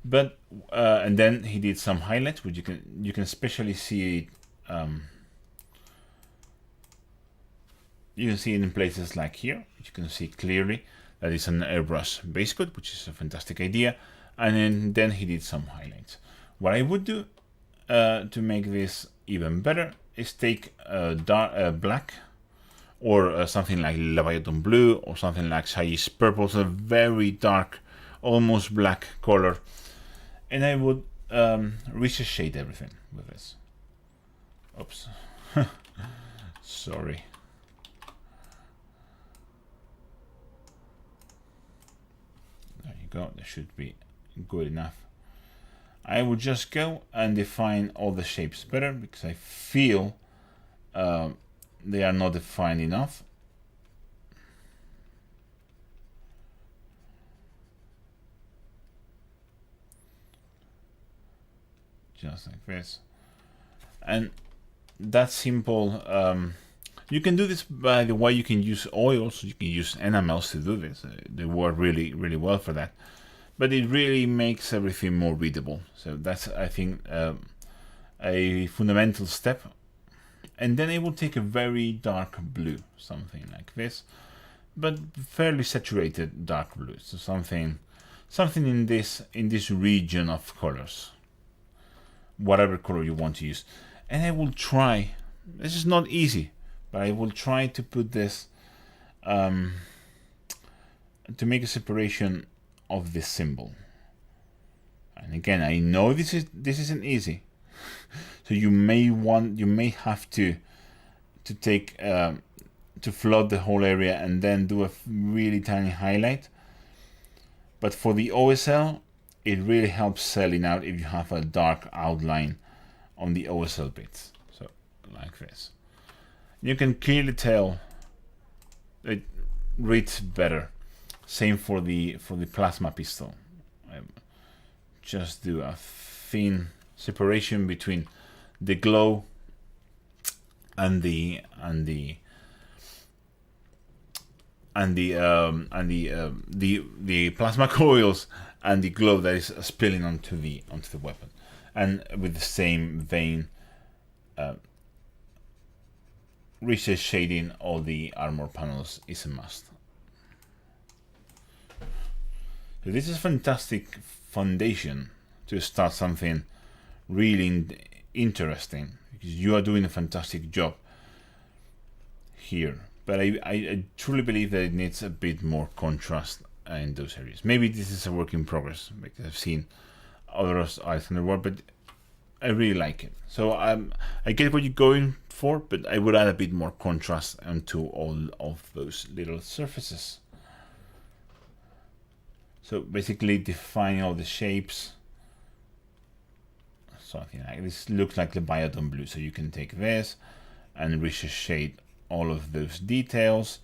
But and then he did some highlights, which you can especially see it. You can see it in places like here. You can see clearly that it's an airbrush base coat, which is a fantastic idea. And then he did some highlights. What I would do to make this even better is take black, or something like Leviathan blue, or something like Shaii's purple, so very dark, almost black color, and I would shade everything with this. Oops. Sorry. There you go. That should be good enough. I would just go and define all the shapes better, because I feel they are not defined enough. Just like this. And that simple You can do this by the way. You can use oils, you can use enamels to do this. They work really, really well for that. But it really makes everything more readable. So that's, I think, a fundamental step. And then it will take a very dark blue, something like this, but fairly saturated dark blue. So something in this region of colors, whatever color you want to use. And I will try. This is not easy, but I will try to put this to make a separation of this symbol. And again, I know this isn't easy. So you may have to take to flood the whole area and then do a really tiny highlight. But for the OSL, it really helps selling out if you have a dark outline on the OSL bits. So like this, you can clearly tell it reads better. Same for the plasma pistol. Just do a thin separation between the glow and the plasma coils and the glow that is spilling onto the weapon. And with the same vein, recess shading all the armor panels is a must. So this is a fantastic foundation to start something really interesting, because you are doing a fantastic job here. But I truly believe that it needs a bit more contrast in those areas. Maybe this is a work in progress, because I've seen others Alexander work, but I really like it. So I get what you're going for, but I would add a bit more contrast onto all of those little surfaces. So basically defining all the shapes. Something like this looks like the Biodome blue. So you can take this and recess shade all of those details,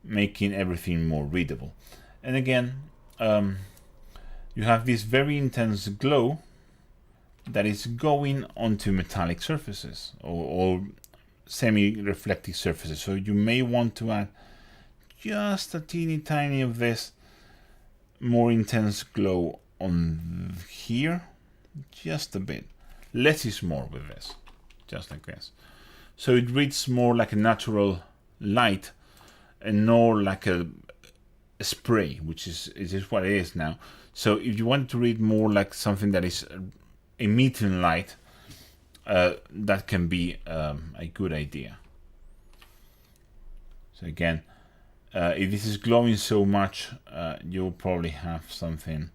making everything more readable. And again, you have this very intense glow that is going onto metallic surfaces or semi-reflective surfaces. So you may want to add just a teeny tiny of this more intense glow on here, just a bit. Less is more with this, just like this. So it reads more like a natural light and more like a spray, which is what it is now. So if you want to read more like something that is emitting light, that can be a good idea. So again, if this is glowing so much, you'll probably have something.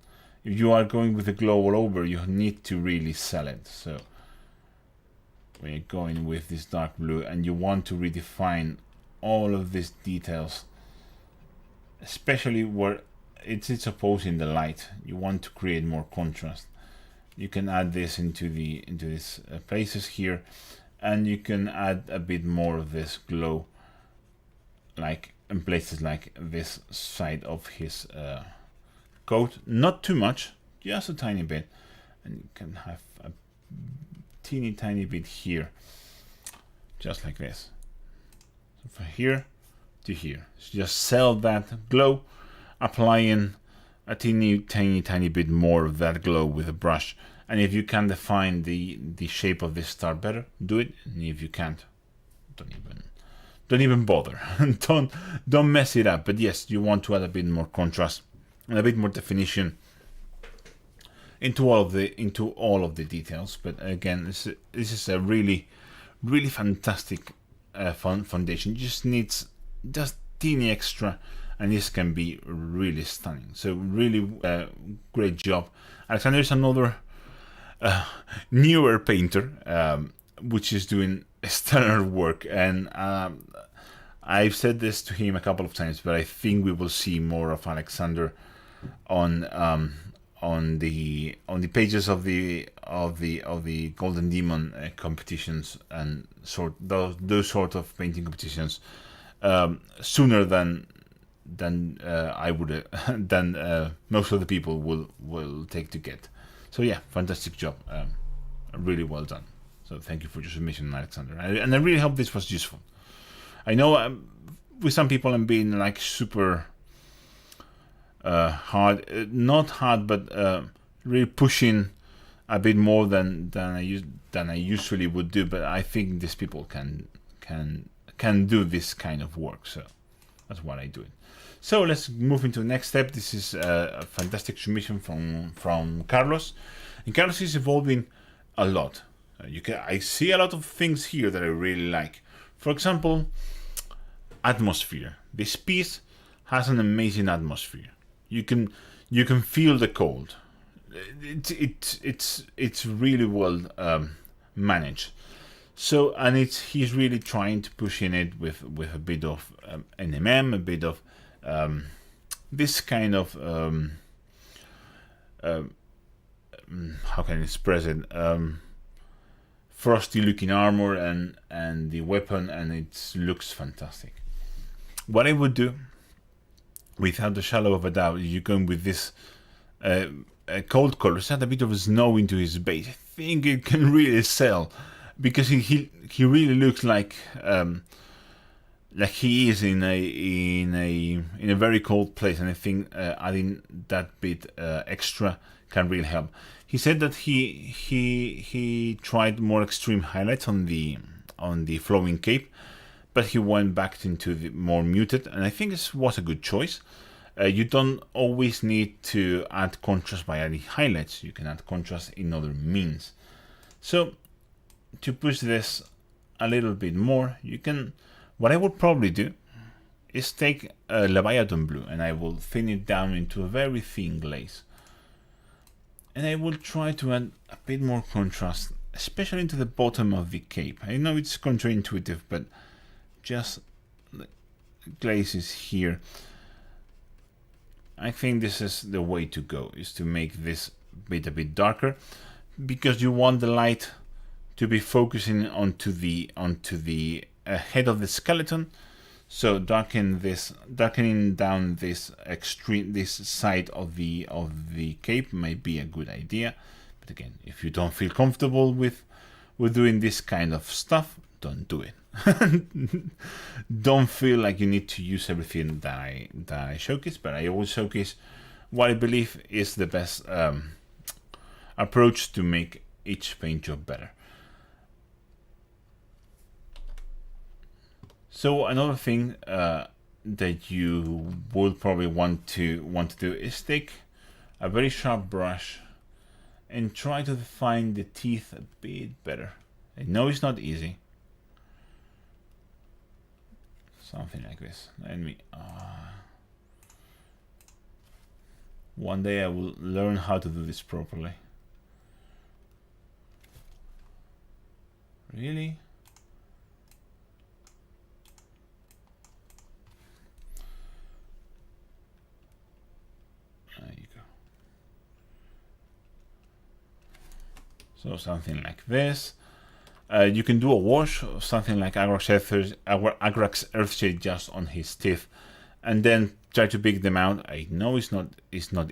If you are going with the glow all over, you need to really sell it. So when you're going with this dark blue and you want to redefine all of these details, especially where it's opposing the light, you want to create more contrast. You can add this into these places here, and you can add a bit more of this glow, like in places like this side of his coat. Not too much, just a tiny bit, and you can have a teeny tiny bit here, just like this. So from here to here, so just sell that glow, applying a teeny tiny bit more of that glow with a brush. And if you can define the shape of this star better, do it. And if you can't, don't even bother. don't mess it up. But yes, you want to add a bit more contrast and a bit more definition into all of the details. But again, this is a really fantastic foundation. It just needs just teeny extra, and this can be really stunning. So really great job. Alexander is another newer painter, which is doing stellar work, and I've said this to him a couple of times, but I think we will see more of Alexander on the pages of the Golden Demon competitions and those sort of painting competitions sooner than I would than most of the people will take to get. So yeah, fantastic job, really well done. So thank you for your submission, Alexander, and I really hope this was useful. I know with some people I'm being like super hard, not hard, but really pushing a bit more than I usually would do. But I think these people can do this kind of work, so that's what I do. So let's move into the next step. This is a fantastic submission from Carlos, and Carlos is evolving a lot. I see a lot of things here that I really like. For example, atmosphere. This piece has an amazing atmosphere. You can feel the cold. It's really well managed. So, and he's really trying to push in it with a bit of NMM, a bit of this kind of how can I express it? Frosty looking armor and the weapon, and it looks fantastic. What I would do, without a shadow of a doubt, is you go with this cold colors, add a bit of snow into his base. I think it can really sell, because he really looks like he is in a very cold place, and I think adding that bit extra can really help. He said that he tried more extreme highlights on the flowing cape, but he went back into the more muted, and I think this was a good choice. You don't always need to add contrast by adding highlights. You can add contrast in other means. So to push this a little bit more, you can. What I would probably do is take a Leviathan blue, and I will thin it down into a very thin glaze. And I will try to add a bit more contrast, especially into the bottom of the cape. I know it's counterintuitive, but just glazes here. I think this is the way to go, is to make this bit a bit darker, because you want the light to be focusing onto the head of the skeleton. So darkening down this side of the cape might be a good idea. But again, if you don't feel comfortable with doing this kind of stuff, don't do it. Don't feel like you need to use everything that I showcase, but I always showcase what I believe is the best approach to make each paint job better. So another thing that you will probably want to do is take a very sharp brush and try to define the teeth a bit better. I know it's not easy. Something like this. Let me. One day I will learn how to do this properly. Really? There you go. So something like this. You can do a wash, or something like Agrax Earthshade just on his teeth, and then try to pick them out. I know it's not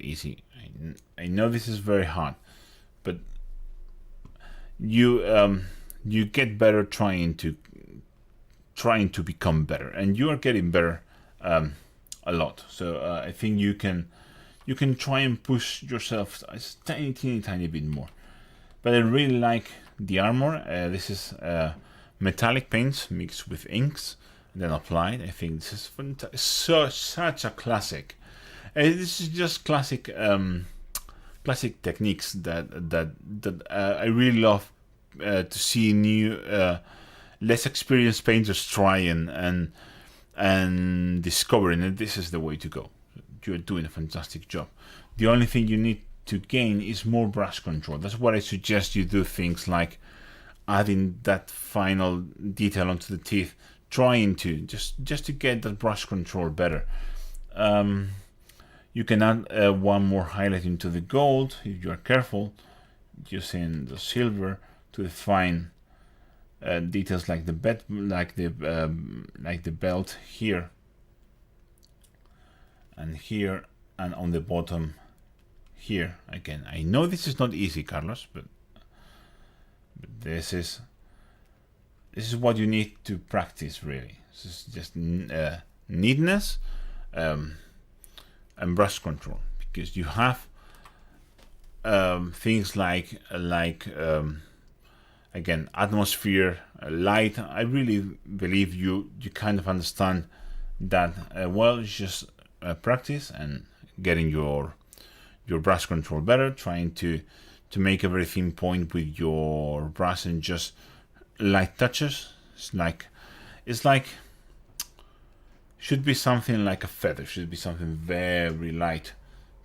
easy. I know this is very hard, but you get better trying to become better, and you are getting better a lot. So I think you can try and push yourself a tiny bit more. But I really like the armor. This is metallic paints mixed with inks and then applied. I think this is such a classic. This is just classic techniques that I really love to see new less experienced painters try and discovering it. This is the way to go. You're doing a fantastic job. The only thing you need to gain is more brush control. That's what I suggest you do. Things like adding that final detail onto the teeth, trying to just to get that brush control better. You can add one more highlight into the gold if you are careful, using the silver to define details like the belt here and here, and on the bottom here. Again, I know this is not easy, Carlos, but this is this is what you need to practice, really. This is just neatness and brush control, because you have things like again, atmosphere, light. I really believe you kind of understand that well. It's just practice and getting your brush control better, trying to make everything point with your brush and just light touches. It's like should be something like a feather, should be something very light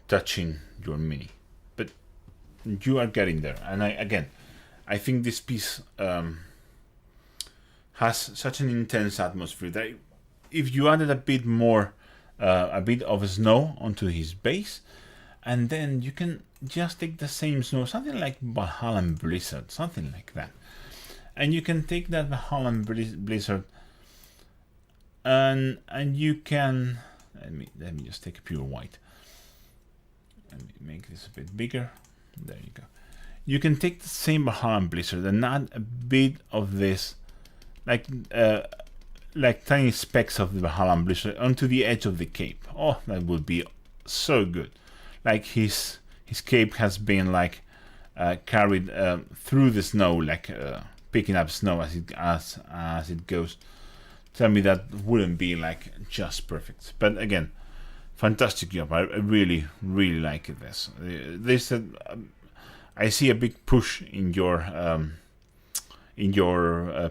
touching your mini, but you are getting there. And I think this piece has such an intense atmosphere that if you added a bit more a bit of snow onto his base, and then you can just take the same snow, something like Valhalla Blizzard, something like that, and you can take that Valhalla Blizzard and you can let me just take a pure white. Let me make this a bit bigger. There you go. You can take the same Valhalla Blizzard and add a bit of this, like tiny specks of the Valhalla Blizzard onto the edge of the cape. Oh, that would be so good. Like his cape has been like carried through the snow, like picking up snow as it goes. Tell me that wouldn't be like just perfect. But again, fantastic job. I really like this. I see a big push in your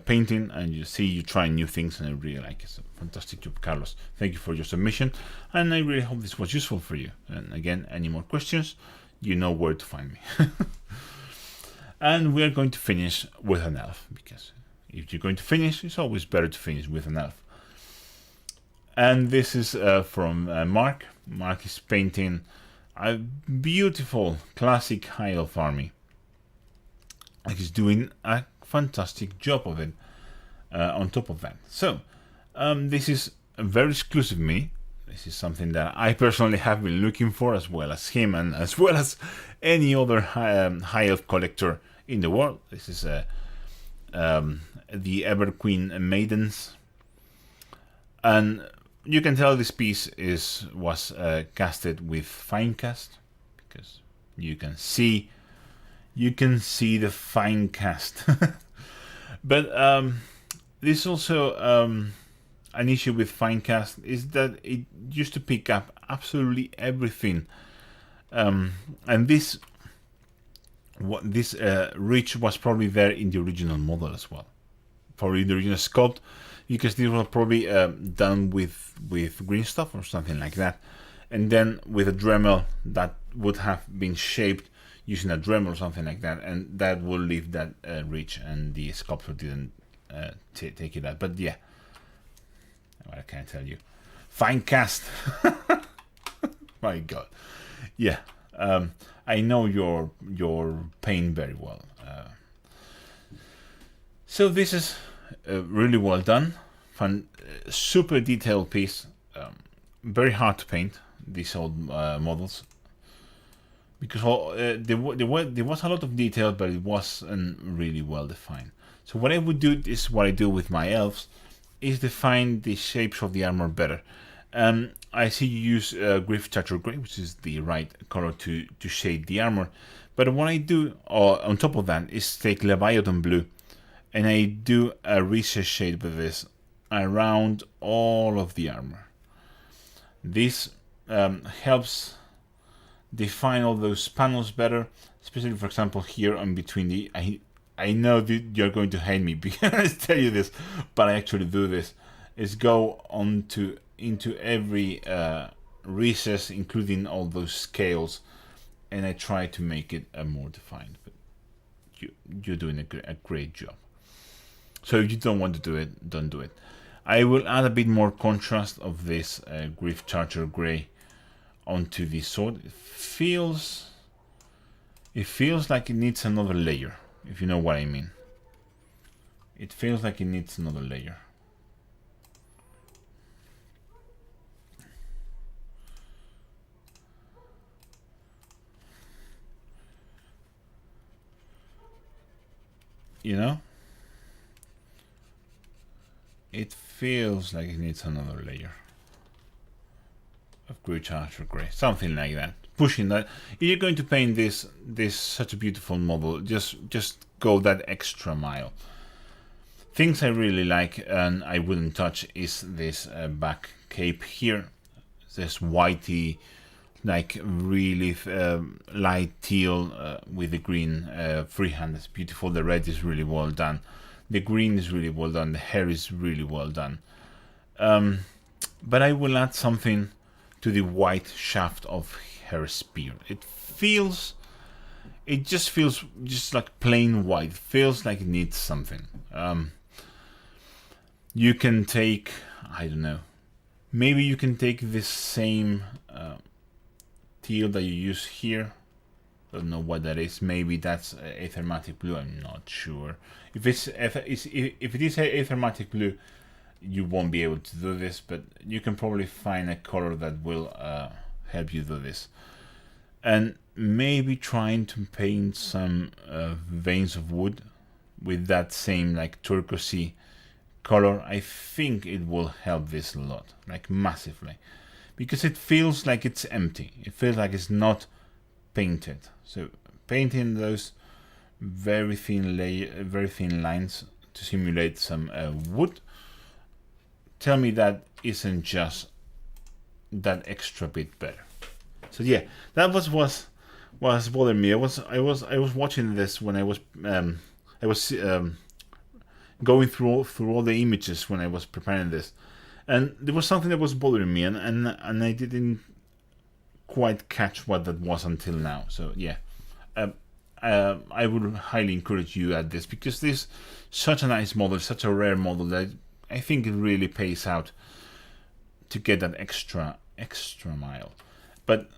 painting, and you see you trying new things, and I really like it. So fantastic job, Carlos. Thank you for your submission, and I really hope this was useful for you. And again, any more questions, you know where to find me. And we are going to finish with an elf, because if you're going to finish, it's always better to finish with an elf. And this is from Mark. Mark is painting a beautiful classic high elf army. He's doing a fantastic job of it on top of that. So this is a very exclusive mini. This is something that I personally have been looking for, as well as him and as well as any other high elf collector in the world. This is the Everqueen Maidens, and you can tell this piece was casted with Finecast, because you can see the fine cast. But this also an issue with Finecast is that it used to pick up absolutely everything, and this reach was probably there in the original model as well, probably the original sculpt, because this was probably done with green stuff or something like that, and then with a Dremel that would have been shaped using a Dremel or something like that, and that will leave that reach, and the sculptor didn't take it out. But yeah, what can I tell you? Fine cast. My God, yeah. I know your pain very well. So this is really well done. Fun, super detailed piece. Very hard to paint these old models, because there was a lot of detail, but it wasn't really well defined. So what I would do is what I do with my elves, is define the shapes of the armor better. I see you use Griff Charger Grey, which is the right color to shade the armor. But what I do on top of that is take Leviathan Blue, and I do a recess shade with this around all of the armor. This helps define all those panels better, especially, for example, here on between the... I know that you're going to hate me because I tell you this, but I actually do this, is go into every recess, including all those scales, and I try to make it more defined. But you're doing a great job. So if you don't want to do it, don't do it. I will add a bit more contrast of this Griff Charger Grey onto the sword. It feels like it needs another layer, if you know what I mean. It feels like it needs another layer. You know? it feels like it needs another layer of grey charger grey, something like that. Pushing that. If you're going to paint this such a beautiful model, just go that extra mile. Things I really like and I wouldn't touch is this back cape here. This whitey, like really light teal with the green freehand. It's beautiful. The red is really well done. The green is really well done. The hair is really well done. But I will add something to the white shaft of her spear. It just feels just like plain white. It feels like it needs something. You can take, I don't know, maybe you can take this same teal that you use here. Don't know what that is. Maybe that's Aethermatic blue. I'm not sure. If it is Aethermatic blue, you won't be able to do this, but you can probably find a color that will help you do this. And maybe trying to paint some veins of wood with that same like turquoisey color. I think it will help this a lot, like massively, because it feels like it's empty. It feels like it's not painted. So painting those very thin lines to simulate some wood. Tell me that isn't just that extra bit better. So yeah, that was bothering me. I was watching this when I was going through all the images when I was preparing this, and there was something that was bothering me, and I didn't quite catch what that was until now. So yeah, I would highly encourage you at this, because this is such a nice model, such a rare model that I think it really pays out to get that extra mile. But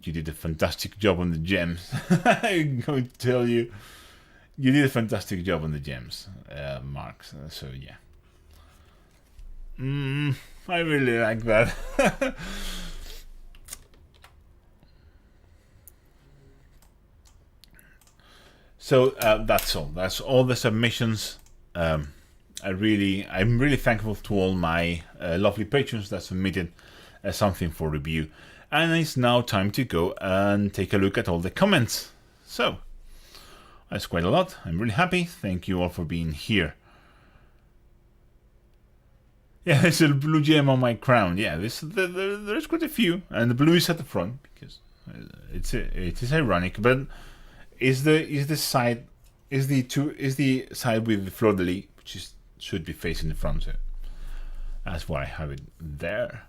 you did a fantastic job on the gems. I'm going to tell you, you did a fantastic job on the gems, Mark. So yeah, I really like that. So that's all. That's all the submissions. I'm really thankful to all my lovely patrons that submitted something for review. And it's now time to go and take a look at all the comments. So, that's quite a lot. I'm really happy. Thank you all for being here. Yeah, there's a blue gem on my crown. Yeah, there's quite a few. And the blue is at the front, because it is ironic. But is the side with the fleur-de-lis, which should be facing the front. So that's why I have it there.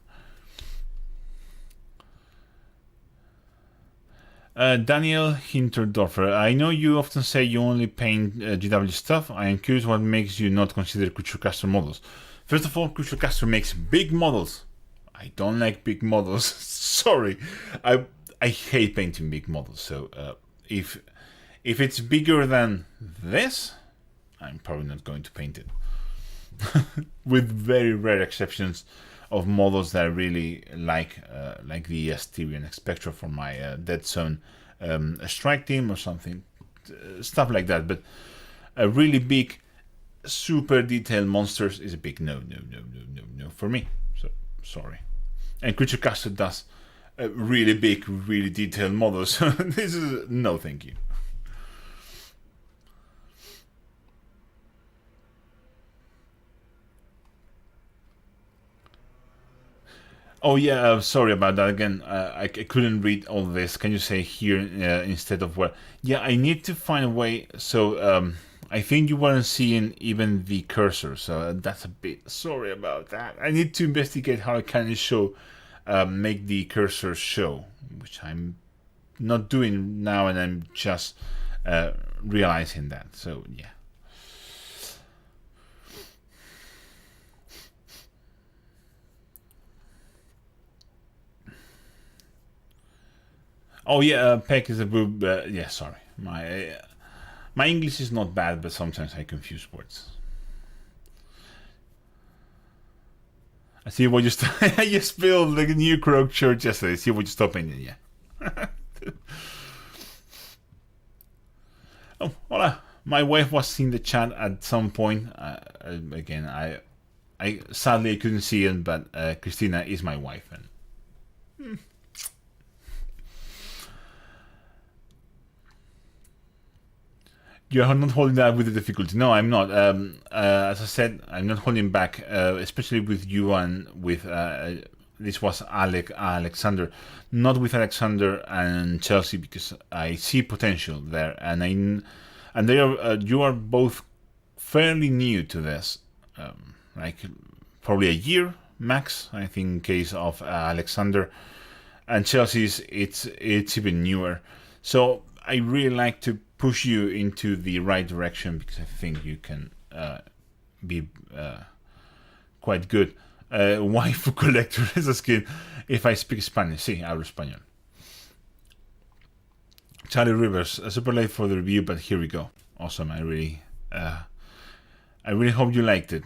Daniel Hinterdorfer, I know you often say you only paint GW stuff. I am curious what makes you not consider Creature Caster models. First of all, Creature Caster makes big models. I don't like big models. Sorry, I hate painting big models. So if it's bigger than this, I'm probably not going to paint it. With very rare exceptions of models that I really like the Styrian Spectra for my Dead Zone strike team or something, stuff like that. But a really big, super detailed monsters is a big no for me. So sorry. And Creature Caster does really big, really detailed models. So this is no, thank you. Oh yeah, sorry about that again. I couldn't read all this. Can you say here instead of where? Yeah, I need to find a way. So I think you weren't seeing even the cursor. So that's a bit. Sorry about that. I need to investigate how I can make the cursor show, which I'm not doing now, and I'm just realizing that. So yeah. Oh yeah, peck is a boob. Yeah, sorry. My English is not bad, but sometimes I confuse words. I see what you you spilled the new Croak shirt yesterday. See what you stopped in, yeah. Oh, hola. My wife was in the chat at some point. Again, I sadly I couldn't see it, but Christina is my wife, and you are not holding that with the difficulty. No, I'm not. As I said, I'm not holding back, especially with you and with this was Alexander, not with Alexander and Chelsea, because I see potential there, and they are you are both fairly new to this, like probably a year max. I think in case of Alexander and Chelsea's, it's even newer. So I really like to push you into the right direction because I think you can be quite good. Waifu collector is a skin. If I speak Spanish, sí, hablo español. Charlie Rivers, super late for the review, but here we go. Awesome. I really hope you liked it.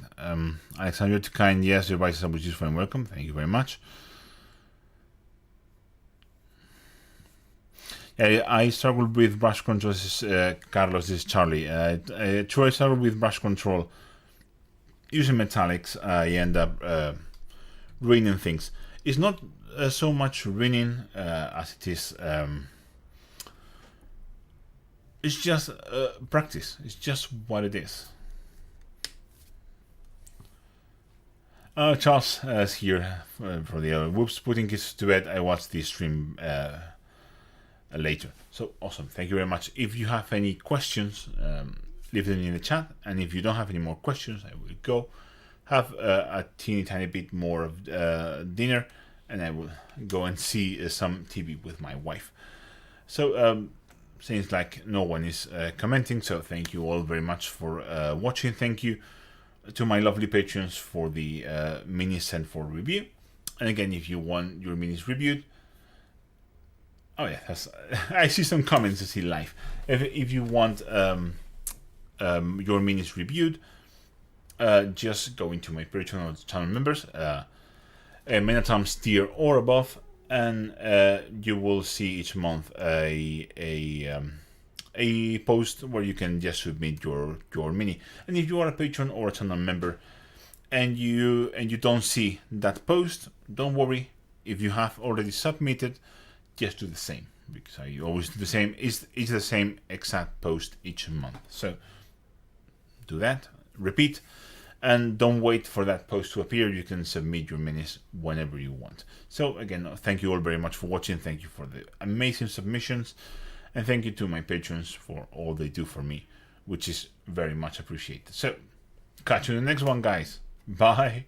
Alexander to kind, yes, your advice was useful and welcome. Thank you very much. I struggled with brush control. This is Carlos, this is Charlie. True, I struggled with brush control. Using metallics, I end up ruining things. It's not so much ruining as it is. It's just practice. It's just what it is. Charles is here for the whoops, putting kids to bed. I watched the stream later. So awesome. Thank you very much. If you have any questions, leave them in the chat. And if you don't have any more questions, I will go have a teeny tiny bit more of dinner, and I will go and see some TV with my wife. So seems like no one is commenting. So thank you all very much for watching. Thank you to my lovely patrons for the minis sent for review. And again, if you want your minis reviewed, oh yeah, I see some comments. I see live. If you want your minis reviewed, just go into my Patreon or channel members, many times tier or above, and you will see each month a post where you can just submit your mini. And if you are a patron or a channel member, and you don't see that post, don't worry. If you have already submitted, just do the same, because I always do the same. It's the same exact post each month. So do that, repeat, and don't wait for that post to appear. You can submit your minis whenever you want. So again, thank you all very much for watching. Thank you for the amazing submissions, and thank you to my patrons for all they do for me, which is very much appreciated. So catch you in the next one, guys. Bye.